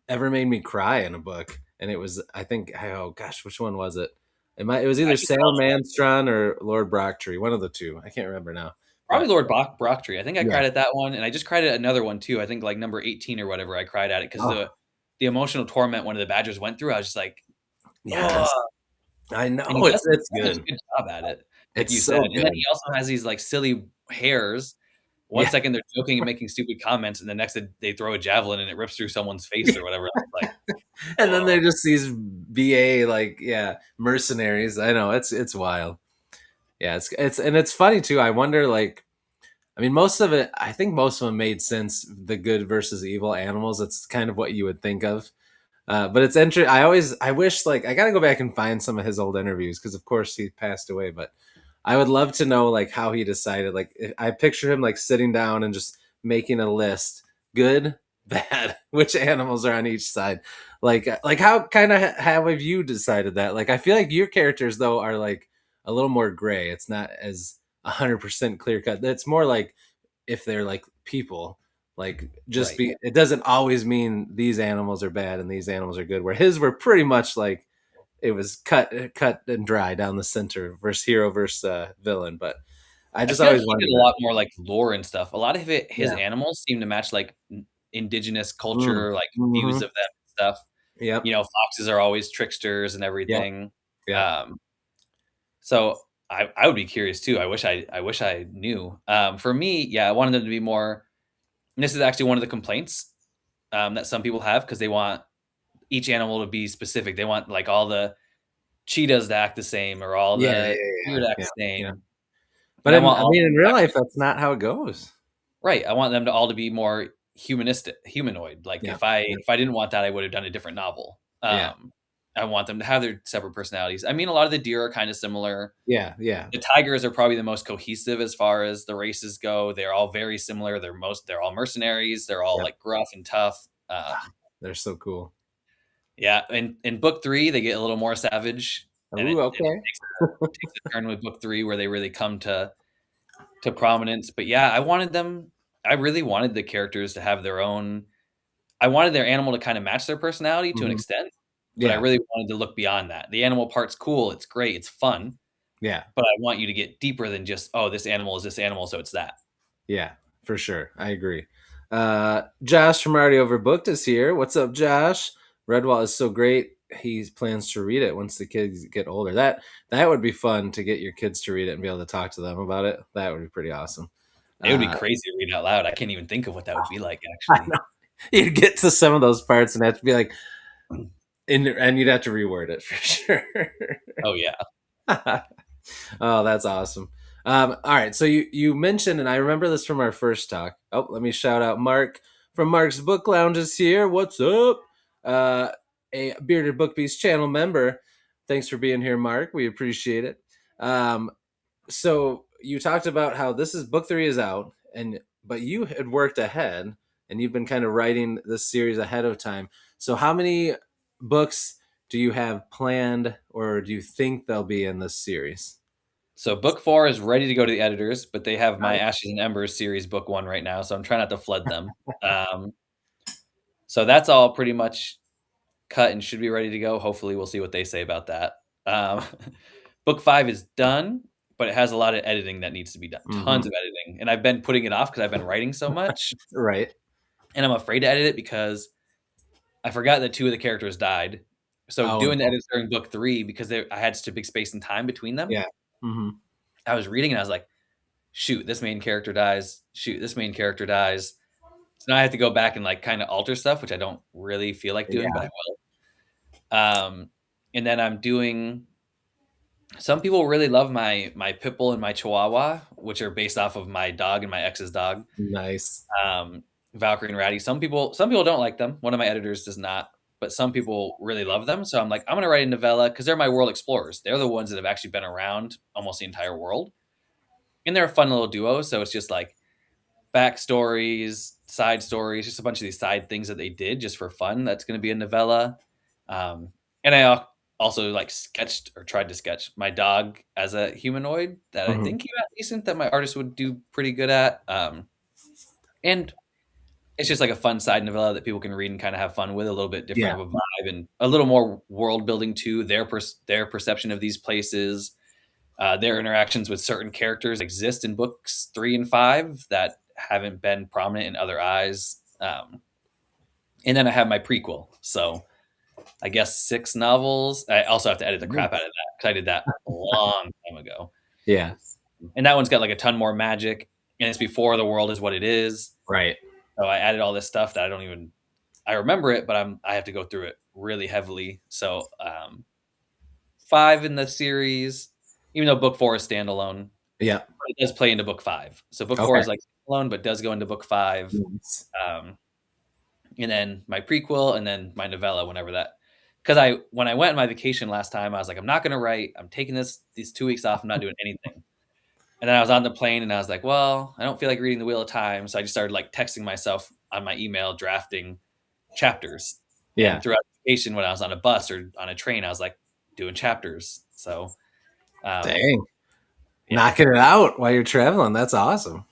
ever made me cry in a book. And it was, I think, oh gosh, which one was it? It was I either just watched one. Salmanstron or Lord Brocktree, one of the two. I can't remember now. Probably But Lord Brocktree. I think I yeah. cried at that one, and I just cried at another one too. I think like number 18 or whatever. I cried at it because Oh, the emotional torment one of the Badgers went through. I was just like, oh, yes. I and he know does it's such a good. good job at it, like It's you so said. And then good. he also has these like silly hairs. One Yeah. second they're joking and making stupid comments, and the next they throw a javelin and it rips through someone's face or whatever. It's like, And then oh, they're just these BA like, yeah, mercenaries. I know it's wild. Yeah, it's and it's funny too. I wonder like, I mean, most of it, I think most of them made sense. The good versus evil animals. It's kind of what you would think of. But it's interesting. I wish, like, I got to go back and find some of his old interviews because, of course, he passed away. But I would love to know, like, how he decided. Like, I picture him, like, sitting down and just making a list good, bad, which animals are on each side. Like how kind of how have you decided that? Like, I feel like your characters, though, are like a little more gray. It's not as 100% clear cut. It's more like if they're like people, like just right. be, it doesn't always mean these animals are bad and these animals are good, where his were pretty much like it was cut and dry down the center versus hero versus villain. But I I just feel like always he did wondered a that. lot more like lore and stuff. A lot of his Yeah. animals seem to match like indigenous Mm. culture, like views Hmm. of them and stuff. Yep. You know, foxes are always tricksters and Yep. everything. Yep. Um, so I would be curious too. I wish I knew. For me, yeah, I wanted them to be more. And this is actually one of the complaints that some people have because they want each animal to be specific. They want like all the cheetahs to act the same or all Yeah. Yeah. the deer Yeah. to act Yeah. the Yeah. same. But And I in, want I all mean, of in them real to life, actually that's not how it goes. right. I want them to all to be more humanistic, humanoid. Like Yeah. Yeah. if I didn't want that, I would have done a different novel. Yeah. I want them to have their separate personalities. I mean, a lot of the deer are kind of similar. Yeah. Yeah. The tigers are probably the most cohesive as far as the races go. They're all very similar. They're all mercenaries. They're all Yeah. like gruff and tough. They're so cool. Yeah, in book 3 they get a little more savage, and Ooh, it okay. takes a turn with book 3 where they really come to prominence. But yeah, I really wanted the characters to have their own. I wanted their animal to kind of match their personality to an Hmm. extent, but I Yeah. really wanted to look beyond that. The animal part's cool, it's great, it's fun, Yeah. but I want you to get deeper than just, oh, this animal is this animal, so it's that. Yeah, for sure. I agree. Josh from Already Overbooked is here. What's up, Josh? Redwall is so great. He plans to read it once the kids get older. That would be fun to get your kids to read it and be able to talk to them about it. That would be pretty awesome. It would be Uh, crazy to read out loud. I can't even think of what that would be like, I actually. know. You'd get to some of those parts and have to be like, and you'd have to reword it for sure. Oh, yeah. Oh, that's awesome. All right, so you mentioned, and I remember this from our first talk. Oh, let me shout out Mark from Mark's Book Lounge is here. What's up? Uh, a Bearded Book Beast channel member. Thanks for being here, Mark. We appreciate it. So you talked about how this is book 3 is out, and but you had worked ahead, and you've been kind of writing this series ahead of time. So how many books do you have planned, or do you think they'll be in this series? So book 4 is ready to go to the editors, but they have my Nice. Ashes and Embers series book 1 right now, so I'm trying not to flood them. Um, so that's all pretty much cut and should be ready to go. Hopefully, we'll see what they say about that. Um, book 5 is done, but it has a lot of editing that needs to be done. Mm-hmm. Tons of editing, and I've been putting it off because I've been writing so much, Right. and I'm afraid to edit it because I forgot that 2 of the characters died. So Oh doing the no. edits during book 3 because I had such a big space and time between them. Yeah. Mm-hmm. I was reading and I was like, "Shoot, this main character dies. Shoot, this main character dies." So now I have to go back and like kind of alter stuff, which I don't really feel like doing, but Yeah. I will. And then I'm doing. Some people really love my Pipple and my Chihuahua, which are based off of my dog and my ex's dog, Nice. Valkyrie and Ratty. Some people don't like them. One of my editors does not. but some people really love them. So I'm like, I'm going to write a novella because they're my world explorers. They're the ones that have actually been around almost the entire world. And they're a fun little duo. So it's just like backstories, side stories, just a bunch of these side things that they did just for fun. That's going to be a novella. Um, and I also like sketched or tried to sketch my dog as a humanoid that I Mhm. think came out decent that my artist would do pretty good at. And it's just like a fun side novella that people can read and kind of have fun with, a little bit different Yeah. of a vibe and a little more world building too. Their perception of these places, their interactions with certain characters exist in books 3 and 5 that haven't been prominent in other eyes. And then I have my prequel, so I guess 6 novels. I also have to edit the crap out of that because I did that a long time ago, Yeah. and that one's got like a ton more magic, and it's before the world is what it is. Right. So I added all this stuff that I remember it, but I have to go through it really heavily. So 5 in the series, even though book 4 is standalone, Yeah. it does play into book 5. So book 4 Okay. is like standalone, but does go into book 5. Nice. Um, and then my prequel, and then my novella whenever that. Because when I went on my vacation last time, I was like, I'm not going to write. I'm taking these 2 weeks off. I'm not doing anything. And then I was on the plane, and I was like, well, I don't feel like reading the Wheel of Time, so I just started like texting myself on my email, drafting chapters. Yeah. And throughout the vacation, when I was on a bus or on a train, I was like doing chapters. So, um, Dang. yeah, Knocking it out while you're traveling. That's awesome.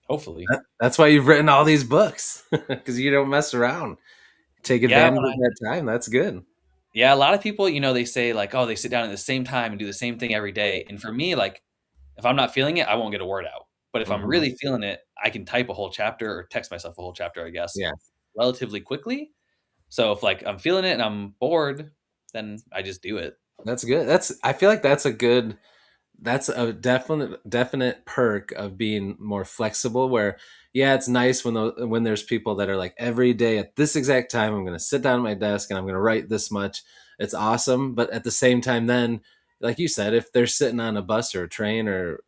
hopefully. That's why you've written all these books because you don't mess around. Take Yeah, advantage of that time. That's good. yeah. A lot of people, they say like, oh, they sit down at the same time and do the same thing every day. And for me, like, if I'm not feeling it, I won't get a word out. But if I'm Mhm. really feeling it, I can type a whole chapter or text myself a whole chapter, I guess, Yeah, relatively quickly. So if like I'm feeling it and I'm bored, then I just do it. that's good. I feel like that's a definite perk of being more flexible where yeah, it's nice when there's people that are like every day at this exact time I'm going to sit down at my desk and I'm going to write this much. It's awesome, but at the same time then like you said if they're sitting on a bus or a train or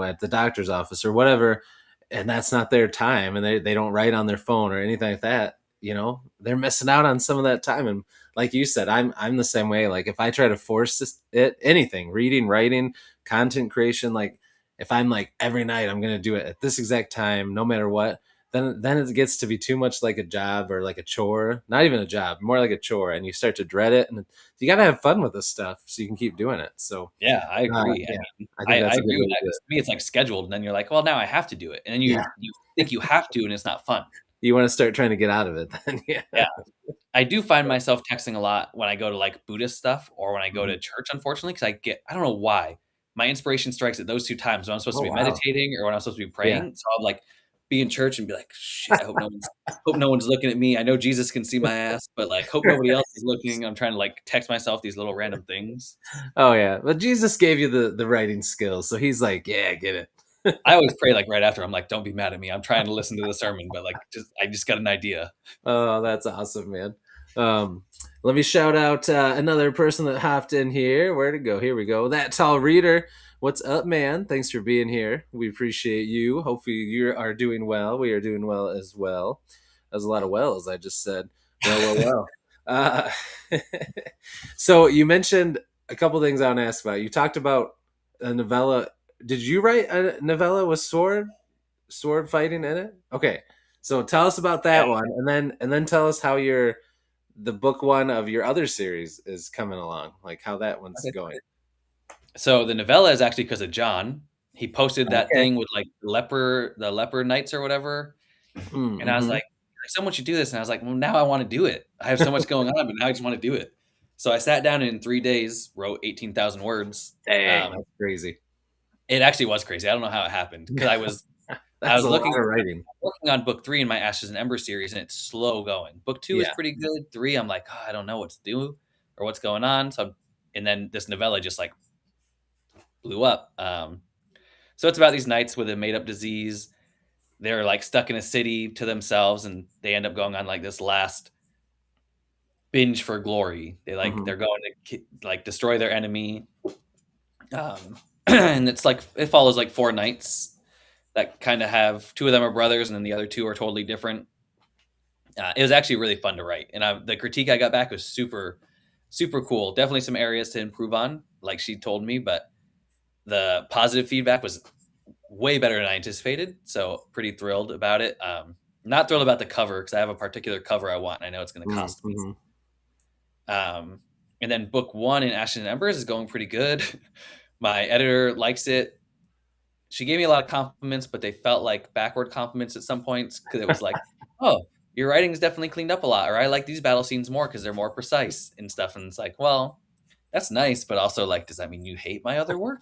at the doctor's office or whatever and that's not their time and they don't write on their phone or anything like that, they're missing out on some of that time. And like you said, I'm the same way. Like if I try to force anything, reading, writing, content creation, like if I'm like every night I'm gonna do it at this exact time, no matter what, then it gets to be too much like a job or like a chore. Not even a job, more like a chore, and you start to dread it. And you gotta have fun with this stuff so you can keep doing it. So Yeah, I agree. I yeah, mean, I think I that's a good agree way with to that do because it. to me, it's like scheduled, and then you're like, well, now I have to do it, and then Yeah, you think you have to, and it's not fun. you want to start trying to get out of it, then yeah. Yeah, I do find myself texting a lot when I go to like Buddhist stuff or when I go to Mhm. church, unfortunately, because I don't know why my inspiration strikes at those 2 times when I'm supposed to Oh be wow, meditating or when I'm supposed to be yeah. praying. So I'll like be in church and be like, shit, I hope no one's looking at me. I know Jesus can see my ass, but like, hope nobody else is looking. I'm trying to like text myself these little random things. Oh yeah, but Jesus gave you the writing skills, so he's like, yeah, get it. I always pray like right after. I'm like, don't be mad at me. I'm trying to listen to the sermon, but like, I just got an idea. Oh, that's awesome, man. Um, Let me shout out another person that hopped in here. Where to go? Here we go. That tall reader. What's up, man? Thanks for being here. We appreciate you. Hopefully, you are doing well. We are doing well as well. That was a lot of wells. I just said, well. Uh, so you mentioned a couple things I want to ask about. You talked about a novella. Did you write a novella with sword fighting in it? Okay. So tell us about Yeah. that one and then tell us how the book one of your other series is coming along, like how that one's Okay. going. So the novella is actually because of John. He posted that Okay. thing with like the leper knights or whatever, and I was Mm-hmm. like, "Someone should do this." And I was like, "Well, now I want to do it. I have so much going on, but now I just want to do it." So I sat down and in 3 days, wrote 18,000 words. Dang, Um, that's crazy. it actually was crazy. I don't know how it happened because I That's was a lot looking of writing. working on book 3 in my Ashes and Ember series, and it's slow going. Book 2 is Yeah. pretty good. 3, I'm like, "Oh, I don't know what to do or what's going on." And then this novella just like blew up. So it's about these knights with a made up disease. They're like stuck in a city to themselves, and they end up going on like this last binge for glory. Hmm. They're going to like destroy their enemy, and it's like it follows like 4 knights that kind of have 2 of them are brothers, and then the other 2 are totally different. It was actually really fun to write, and the critique I got back was super, super cool. Definitely some areas to improve on, like she told me, but the positive feedback was way better than I anticipated. So pretty thrilled about it. Not thrilled about the cover because I have a particular cover I want, and I know it's going to cost me. Mm-hmm. And then book one in Ashes and Embers is going pretty good. My editor likes it. She gave me a lot of compliments, but they felt like backward compliments at some points because it was like, "Oh, your writing's definitely cleaned up a lot," or "I like these battle scenes more because they're more precise and stuff." And it's like, well, that's nice, but also like, does that mean you hate my other work?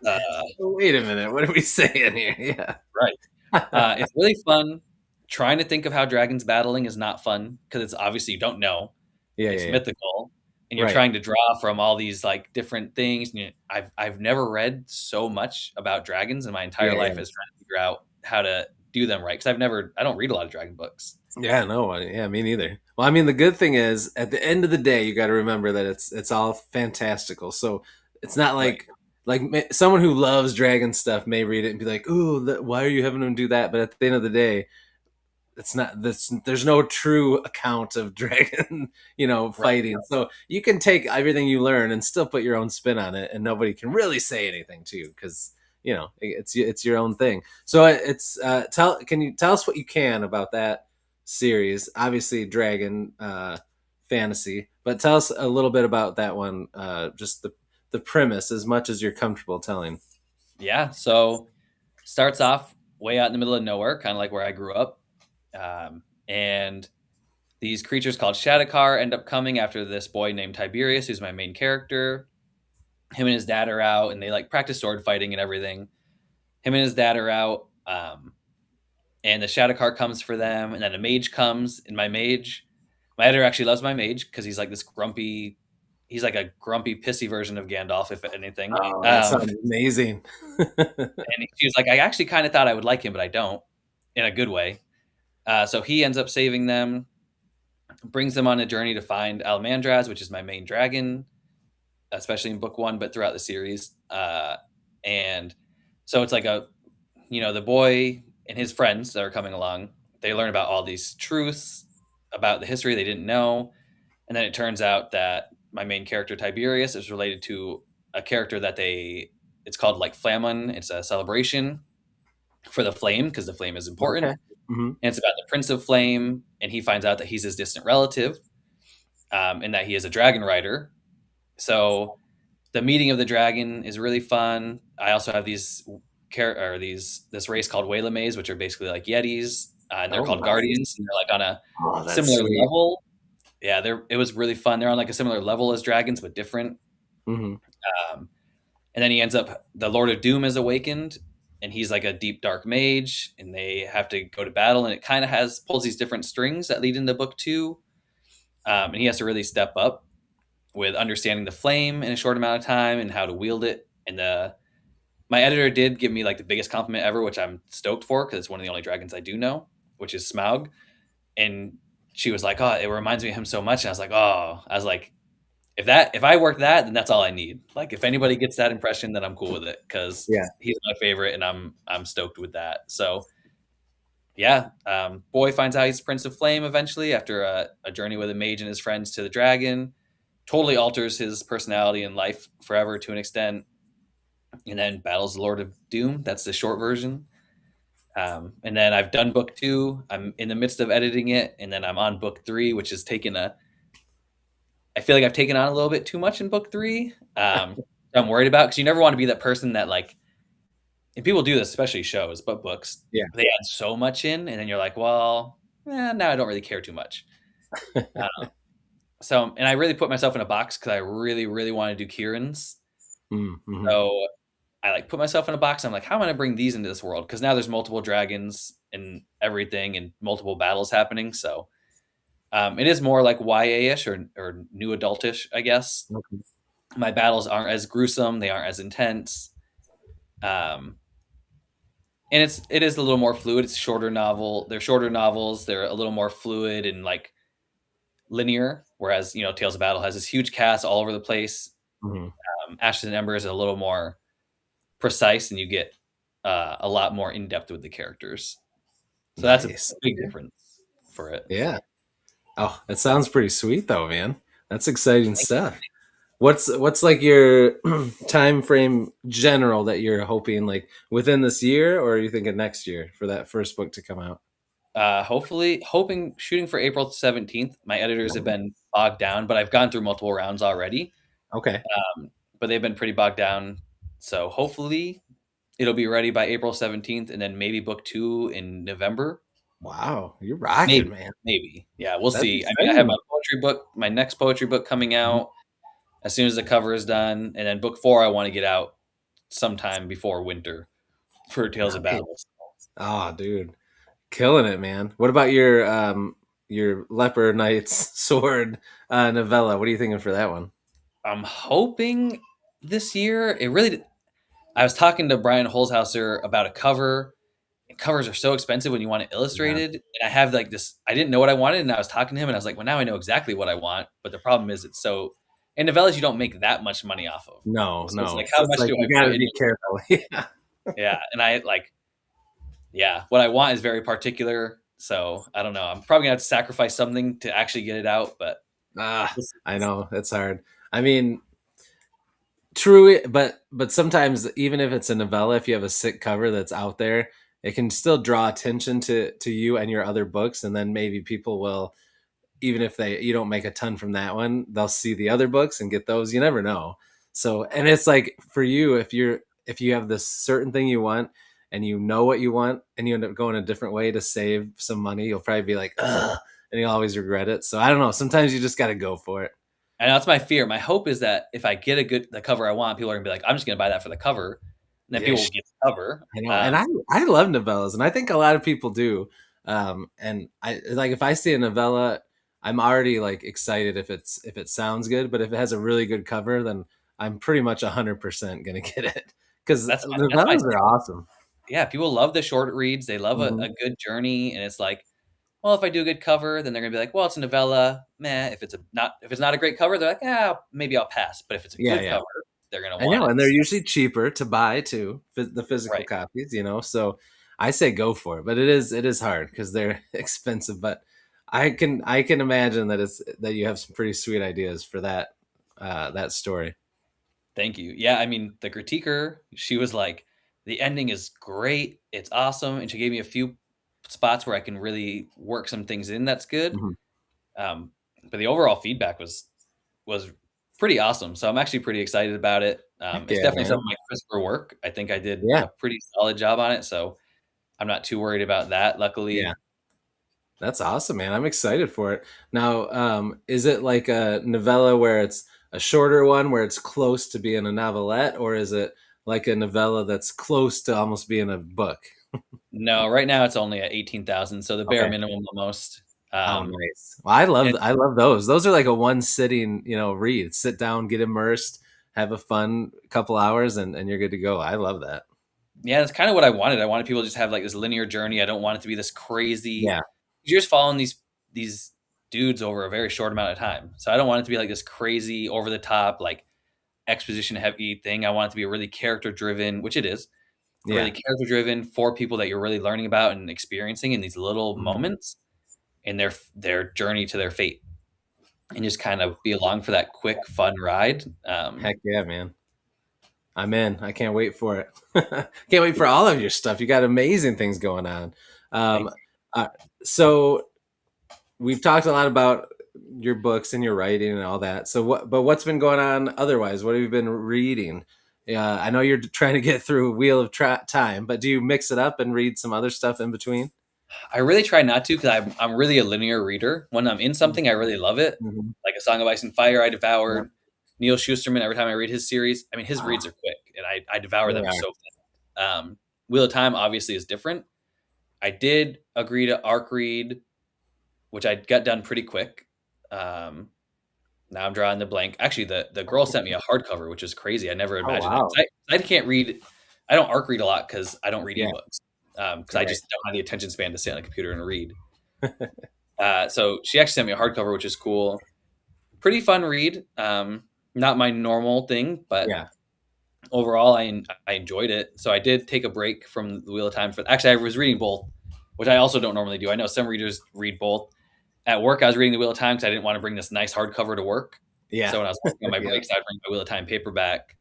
Uh, Wait a minute, what are we saying here? Yeah. right. It's really fun. Trying to think of how dragons battling is not fun because it's obviously you don't know. Yeah, yeah, It's yeah. mythical, and you're Right. trying to draw from all these like different things. And I've never read so much about dragons in my entire Yeah, life yeah. as trying to figure out how to do them right. Because I don't read a lot of dragon books. Yeah, no, yeah, me neither. Well, I mean, the good thing is, at the end of the day, you got to remember that it's all fantastical. So it's not Right. like someone who loves dragon stuff may read it and be like, "Ooh, why are you having them do that?" But at the end of the day, it's not this. There's no true account of dragon, Right. fighting. So you can take everything you learn and still put your own spin on it, and nobody can really say anything to you because it's your own thing. So it's can you tell us what you can about that series? Obviously, dragon fantasy, but tell us a little bit about that one. Just the premise, as much as you're comfortable telling. Yeah. So starts off way out in the middle of nowhere, kind of like where I grew up, and these creatures called Shadakar end up coming after this boy named Tiberius, who's my main character. Him and his dad are out, and they like practice sword fighting and everything. Him and his dad are out, and the Shadowcar comes for them, and then a mage comes, and my editor actually loves my mage because he's like this grumpy, he's like a grumpy, pissy version of Gandalf, if anything. Oh, that sounds amazing. And she was like, I actually kind of thought I would like him, but I don't, in a good way. So he ends up saving them, brings them on a journey to find Almandraz, which is my main dragon, especially in book one, but throughout the series. And so it's like the boy and his friends that are coming along, they learn about all these truths about the history they didn't know. And then it turns out that my main character, Tiberius, is related to a character it's called like Flammon. It's a celebration for the flame because the flame is important. Okay. Hmm. And it's about the Prince of Flame. And he finds out that he's his distant relative, and that he is a dragon rider. So the meeting of the dragon is really fun. I also have this race called Waylamays, which are basically like Yetis, and they're Oh, called nice. Guardians. And they're like on a Oh, that's similar sweet. level. Yeah, it was really fun. They're on like a similar level as dragons, but different. Hmm. Um, and then the Lord of Doom is awakened, and he's like a deep dark mage, and they have to go to battle, and it kind of pulls these different strings that lead into book two, and he has to really step up with understanding the flame in a short amount of time and how to wield it. And my editor did give me like the biggest compliment ever, which I'm stoked for because it's one of the only dragons I do know, which is Smaug. And she was like, "Oh, it reminds me of him so much." And I was like, if I work that, then that's all I need. Like if anybody gets that impression, then I'm cool with it because Yeah. he's my favorite, and I'm stoked with that. So yeah, boy finds out he's Prince of Flame eventually after a journey with a mage and his friends to the dragon. Totally alters his personality and life forever to an extent, and then battles the Lord of Doom. That's the short version. And then I've done book two. I'm in the midst of editing it, and then I'm on book three, which has I feel like I've taken on a little bit too much in book three. I'm worried about because you never want to be that person that like, and people do this, especially shows, but books, Yeah. they add so much in, and then you're like, well, now I don't really care too much. And I really put myself in a box because I really, really want to do Kieran's. Mm-hmm. So I like put myself in a box. I'm like, how am I going to bring these into this world? Because now there's multiple dragons and everything, and multiple battles happening. So it is more like YA-ish or new adultish, I guess. Okay. My battles aren't as gruesome. They aren't as intense. Um, and it is a little more fluid. It's shorter novel. They're shorter novels. They're a little more fluid and like linear. Whereas Tales of Battle has this huge cast all over the place. Hmm. Ashes and Embers is a little more precise, and you get a lot more in depth with the characters. So that's a Nice. big Okay. difference. for it. Yeah. Oh, that sounds pretty sweet though, man. That's exciting stuff. What's like your time frame general that you're hoping like within this year, or are you thinking next year for that first book to come out? Hopefully, hoping shooting for April 17th. My editors have been bogged down, but I've gone through multiple rounds already. Okay. But they've been pretty bogged down. So hopefully it'll be ready by April 17th, and then maybe book two in November. Wow, you're rocking, Maybe, man. maybe. Yeah, we'll That's see. I mean, I have my exciting. poetry book, my next poetry book coming Mhm. out as soon as the cover is done, and then book four I want to get out sometime before winter for Tales of Nice. Battles. Oh, dude, killing it, man. What about your Leopard Knight's Sword novella? What are you thinking for that one? I'm hoping this year. I was talking to Brian Holzhauser about a cover. And covers are so expensive when you want it Yeah. illustrated. And I have like this. I didn't know what I wanted, and I was talking to him, and I was like, "Well, now I know exactly what I want." But the problem is, it's so. In novellas, you don't make that much money off of. No, So it's no. like, So how it's much like do I you got put to into be careful. Yeah. Yeah, and I like, yeah, what I want is very particular. So I don't know. I'm probably gonna have to sacrifice something to actually get it out, but Ah, we'll see. I know it's hard. I mean, true, but sometimes even if it's a novella, if you have a sick cover that's out there, it can still draw attention to you and your other books, and then maybe people will, even if they you don't make a ton from that one, they'll see the other books and get those. You never know. So, and it's like for you, if you have this certain thing you want and you know what you want and you end up going a different way to save some money, you'll probably be like, ugh, and you'll always regret it. So I don't know. Sometimes you just got to go for it. And that's my fear. My hope is that if I get the cover I want, people are gonna be like, "I'm just gonna buy that for the cover," and then Yeah, people will get the cover. I know, and I love novellas, and I think a lot of people do. And I like if I see a novella, I'm already like excited if it sounds good, but if it has a really good cover, then I'm pretty much 100% gonna get it because That's my novellas are awesome. yeah. People love the short reads. They love Hmm. a good journey, and it's like, well, if I do a good cover, then they're gonna be like, well, it's a novella. Meh. If it's not a great cover, they're like, yeah, maybe I'll pass. But if it's a Yeah, good yeah. cover, they're gonna I want know, it. and they're usually cheaper to buy too, the physical Right. copies, you know. So I say go for it, but it is hard because they're expensive. But I can imagine that it's that you have some pretty sweet ideas for that story. Thank you. Yeah, I mean, the critiquer, she was like, the ending is great. It's awesome, and she gave me a few spots where I can really work some things in. That's good. Mhm. Um, but the overall feedback was pretty awesome. So I'm actually pretty excited about it. Heck It's yeah, definitely some man. of my crisper work. I think I did Yeah, a pretty solid job on it, so I'm not too worried about that. yeah. Luckily, That's awesome, man. I'm excited for it. Now, is it like a novella where it's a shorter one where it's close to being a novelette, or is it like a novella that's close to almost being a book? no. Right now, it's only at 18,000, so the bare Okay. minimum almost. Oh, Um, nice. Well, and I love those. Those are like a one sitting, read. Sit down, get immersed, have a fun couple hours, and you're good to go. I love that. Yeah, that's kind of what I wanted. I wanted people to just have like this linear journey. I don't want it to be this crazy. Yeah. You're just following these dudes over a very short amount of time. So I don't want it to be like this crazy, over the top, like exposition heavy thing. I want it to be a really character driven, which it is, a really Yeah. character driven for people that you're really learning about and experiencing in these little Mhm. moments in their journey to their fate, and just kind of be along for that quick, fun ride. Heck yeah, man. I'm in. I can't wait for it. Can't wait for all of your stuff. You got amazing things going on. Um, Thank you. uh, so we've talked a lot about your books and your writing and all that. So what's been going on otherwise? What have you been reading? I know you're trying to get through Wheel of Time, but do you mix it up and read some other stuff in between? I really try not to because I'm really a linear reader. When I'm in something, I really love it. Mm-hmm. Like A Song of Ice and Fire, I Yep. devoured. Neil Schusterman, every time I read his series, I mean, his Ah, reads are quick, and I devour they them are. so fast. Wheel of Time obviously is different. I did agree to arc read, which I got done pretty quick. Um, Now I'm drawing the blank. Actually, the girl sent me a hardcover, which is crazy. I never Oh imagined that. wow. I can't read. I don't arc read a lot because I don't read Yeah. ebooks. Because I Right. just don't have the attention span to sit on a computer and read. So she actually sent me a hardcover, which is cool. Pretty fun read. Not my normal thing, but Yeah. overall, I enjoyed it. So I did take a break from the Wheel of Time for. Actually, I was reading both. which I also don't normally do. I know some readers read both. At work, I was reading The Wheel of Time because I didn't want to bring this nice hardcover to work. Yeah. So when I was working on my Yeah. breaks, I'd bring my Wheel of Time paperback,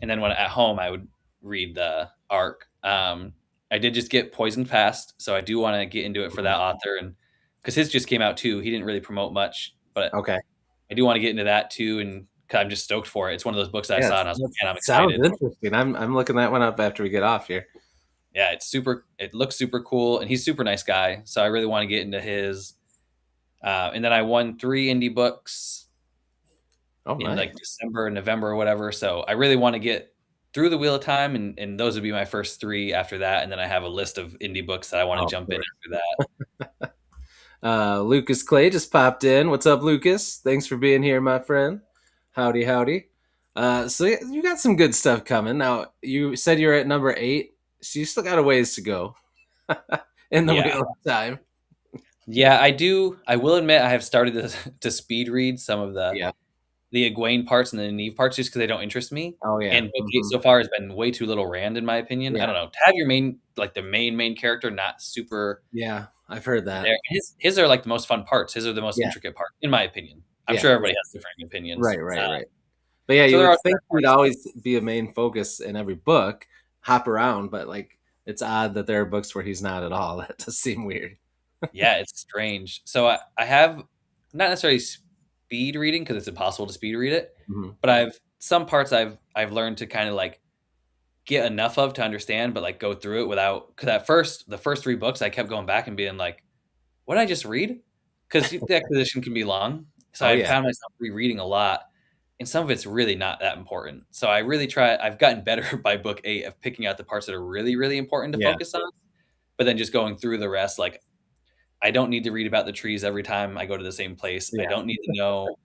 and then when at home, I would read the arc. I did just get Poisoned Fast, so I do want to get into it for Mhm. that author, and because his just came out too. He didn't really promote much, but Okay. I do want to get into that too, and 'cause I'm just stoked for it. It's one of those books I saw, Yes. and I was That like, man, I'm sounds excited. interesting. I'm looking that one up after we get off here. Yeah, it's super. It looks super cool, and he's a super nice guy. So I really want to get into his. And then I won 3 indie books Oh, in nice. like December and November or whatever. So I really want to get through the Wheel of Time, and those would be my first 3 after that. And then I have a list of indie books that I want to Oh, of jump in course. after that. Lucas Clay just popped in. What's up, Lucas? Thanks for being here, my friend. Howdy, howdy. So you got some good stuff coming. Now, you said you're at number 8, so you still got a ways to go in the Yeah. Wheel of Time. Yeah, I do. I will admit I have started to speed read some of Yeah. the Egwene parts and the Nynaeve parts just because they don't interest me. Oh, yeah. And book 8 Hmm. so far has been way too little Rand, in my opinion. I Yeah. don't know. To have your main, like the main character, not super Yeah. I've heard that. there. His are like the most fun parts. His are the most Yeah. intricate part, in my opinion. I'm Yeah. sure Yeah. everybody has different opinions. Right, right, right. But yeah, So you there would are think certain he'd parts. always be a main focus in every book, hop around, but like it's odd that there are books where he's not at all. That does seem weird. Yeah, it's strange. So I have not necessarily speed reading because it's impossible to speed read it, Hmm. but I've some parts I've learned to kind of like get enough of to understand, but like go through it without. Because at first, the first 3 books, I kept going back and being like, "What did I just read?" Because the exposition can be long, so Oh I yeah, found myself rereading a lot, and some of it's really not that important. So I really try. I've gotten better by book 8 of picking out the parts that are really important to yeah, focus on, but then just going through the rest. Like I don't need to read about the trees every time I go to the same place. I yeah, don't need to know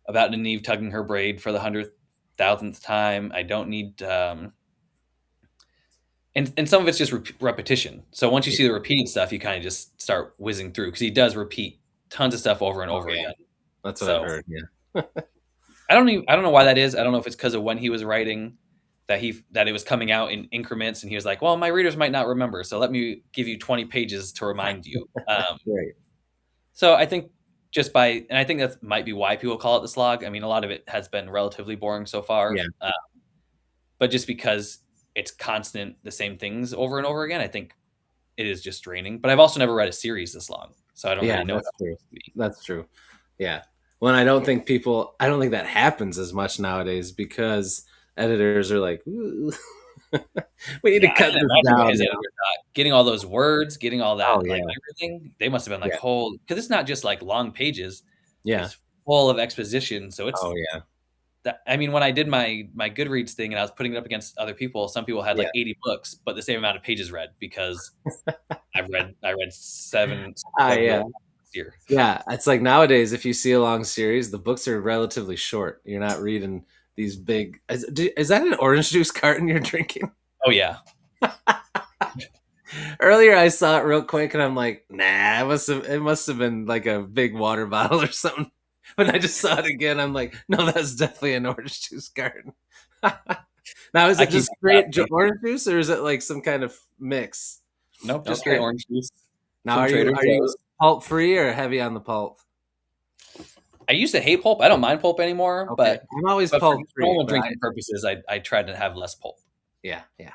about Nynaeve tugging her braid for the 100,000th time. I don't need and some of it's just repetition. So once you yeah. see the repeated stuff, you kind of just start whizzing through because he does repeat tons of stuff over and Oh over yeah. again. That's what I've So heard. Yeah, I don't know why that is. I don't know if it's because of when he was writing that it was coming out in increments, and he was like, "Well, my readers might not remember, so let me give you 20 pages to remind you." right. So I think and I think that might be why people call it the slog. I mean, a lot of it has been relatively boring so Yeah, far, but just because it's constant, the same things over and over again, I think it is just draining. But I've also never read a series this long, so I don't yeah. really know what That's that's true. supposed to be. That's true. Yeah. When I don't think I don't think that happens as much nowadays because editors are like, "Ooh, we need Yeah, to I cut can this imagine what down his now." editor thought. Getting all those words, getting all Oh that, like yeah, everything, they must have been like yeah, whole because it's not just like long pages; yeah. it's full of exposition. So it's Oh yeah, that. I mean, when I did my Goodreads thing and I was putting it up against other people, some people had yeah. like 80 books, but the same amount of pages read because I read seven Ah, like yeah. real this year. Yeah, it's like nowadays, if you see a long series, the books are relatively short. You're not reading these big. Is that an orange juice carton you're drinking? Oh yeah, Earlier, I saw it real quick, and I'm like, nah, it must have been like a big water bottle or something. But I just saw it again. I'm like, no, that's definitely an orange juice carton. Now, is I it keep just straight orange juice, or is it like some kind of mix? nope, just straight Okay. orange juice Now, from Trader are you Joe's. pulp free or heavy on the pulp? I used to hate pulp. I don't mind pulp anymore, Okay, I'm always but for pulp free, normal but drinking purposes, I try to have less pulp. yeah, yeah.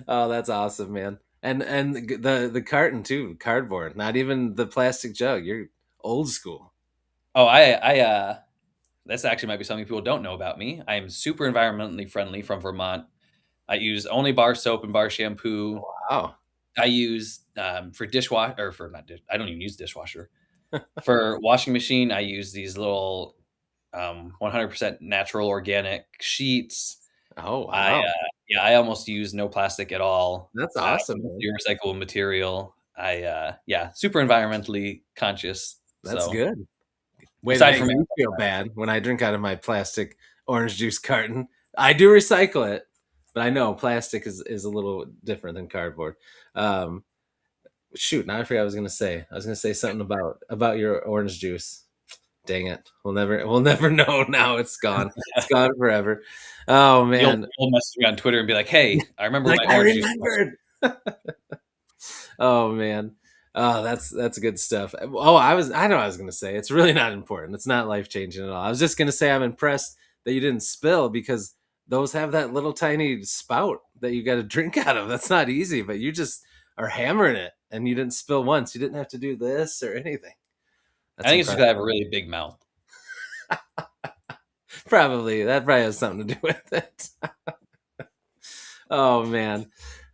Oh, that's awesome, man. And the carton too, cardboard, not even the plastic jug. You're old school. Oh, this actually might be something people don't know about me. I am super environmentally friendly from Vermont. I use only bar soap and bar shampoo. Wow. I use for dishwasher or for not dish. I don't even use dishwasher. For washing machine, I use these little 100% natural organic sheets. Oh, I wow. yeah, I almost use no plastic at all. That's awesome, man. Mostly recyclable material. Yeah, super environmentally conscious. That's So good. Way to aside make from me feel bad when I drink out of my plastic orange juice carton. I do recycle it, but I know plastic is a little different than cardboard. Um, Shoot, now I forgot what I was gonna say. I was gonna say something about your orange juice. Dang it. We'll never know now. It's gone. It's gone forever. Oh you'll man. you'll message me on Twitter and be like, "Hey, I remember Like my I orange juice." remembered. Oh man. Oh, that's good stuff. I know what I was gonna say. It's really not important. It's not life changing at all. I was just gonna say I'm impressed that you didn't spill because those have that little tiny spout that you got to drink out of. That's not easy, but you just are hammering it and you didn't spill once. You didn't have to do this or anything. I That's think it's just impressive. 'cause I have a really big mouth. Probably that probably has something to do with it. Oh man.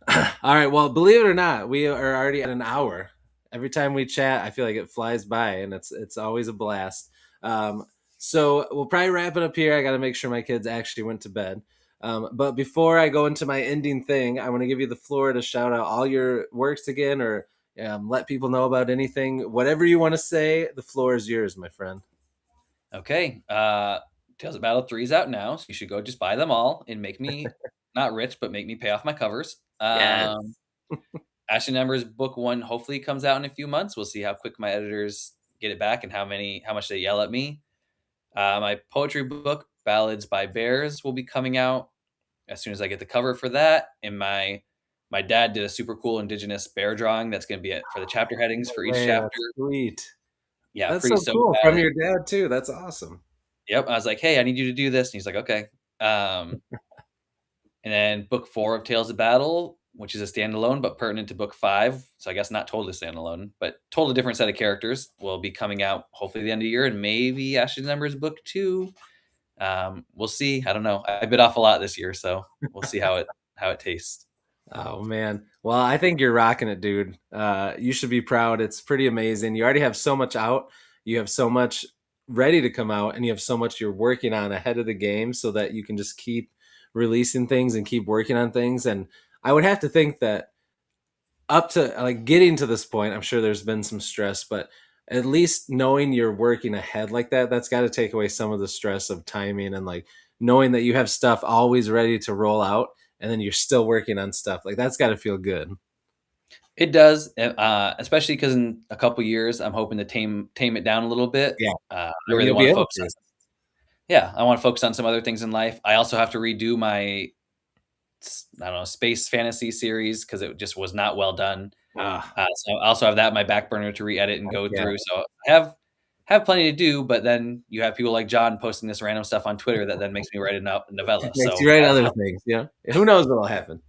All right. Well, believe it or not, we are already at an hour. Every time we chat, I feel like it flies by, and it's always a blast. Um, so we'll probably wrap it up here. I got to make sure my kids actually went to bed. But before I go into my ending thing, I want to give you the floor to shout out all your works again, or let people know about anything, whatever you want to say. The floor is yours, my friend. Okay. Tales of Battle 3 is out now, so you should go just buy them all and make me not rich, but make me pay off my covers. Yes. Ashen Embers book 1 hopefully comes out in a few months. We'll see how quick my editors get it back and how much they yell at me. My poetry book, Ballads by Bears, will be coming out as soon as I get the cover for that. And my dad did a super cool indigenous bear drawing that's going to be it for the chapter headings No for each way. chapter. That's sweet. Yeah, That's pretty so stoked cool about from it. your dad too. That's awesome. Yep, I was like, "Hey, I need you to do this," and he's like, "Okay." Um, and then book 4 of Tales of Battle, which is a standalone but pertinent to book 5, so I guess not totally standalone, but totally different set of characters, will be coming out hopefully the end of the year, and maybe Ashes Embers book 2. We'll see. I don't know. I bit off a lot this year, so we'll see how it tastes. Oh man. Well, I think you're rocking it, dude. You should be proud. It's pretty amazing. You already have so much out. You have so much ready to come out, and you have so much you're working on ahead of the game so that you can just keep releasing things and keep working on things. And I would have to think that up to like getting to this point, I'm sure there's been some stress, but at least knowing you're working ahead like that, that's got to take away some of the stress of timing and like knowing that you have stuff always ready to roll out and then you're still working on stuff. Like that's got to feel good. It does, especially because in a couple years, I'm hoping to tame it down a little bit. Yeah. I And really you'll be want to able focus on to. I want to focus on some other things in life. I also have to redo my I don't know, space fantasy series because it just was not well done. Ah, So I also have that in my back burner to re-edit and go yeah. through. So I have plenty to do, but then you have people like John posting this random stuff on Twitter that then makes me write a novella. Makes you So write other things. Yeah. Who knows what'll happen?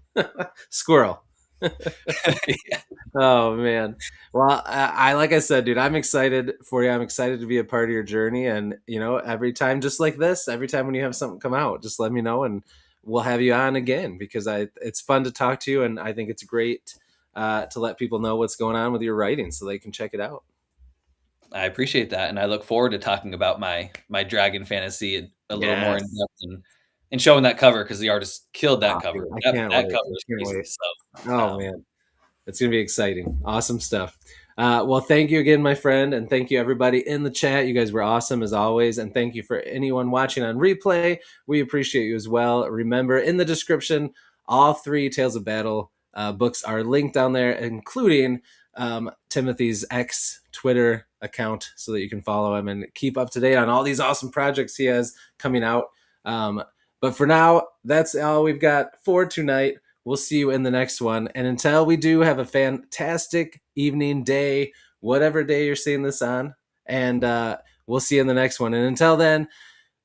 Squirrel. yeah, Oh man. Well, like I said, dude, I'm excited for you. I'm excited to be a part of your journey. And every time, just like this, every time when you have something come out, just let me know, and we'll have you on again because it's fun to talk to you, and I think it's great to let people know what's going on with your writing so they can check it out. I appreciate that, and I look forward to talking about my dragon fantasy a little more in Yes. depth and showing that cover because the artist killed that Ah, cover. dude, I can't That wait. cover I is can't crazy. wait. So Oh man. It's going to be exciting. Awesome stuff. Well, thank you again, my friend. And thank you, everybody in the chat. You guys were awesome as always. And thank you for anyone watching on replay. We appreciate you as well. Remember, in the description, all 3 Tales of Battle books are linked down there, including Timothy's X Twitter account so that you can follow him and keep up to date on all these awesome projects he has coming out. But for now, that's all we've got for tonight. We'll see you in the next one. And until we do, have a fantastic evening, day, whatever day you're seeing this on. And we'll see you in the next one. And until then,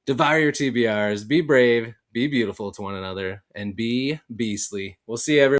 devour your TBRs, be brave, be beautiful to one another, and be beastly. We'll see you, everyone.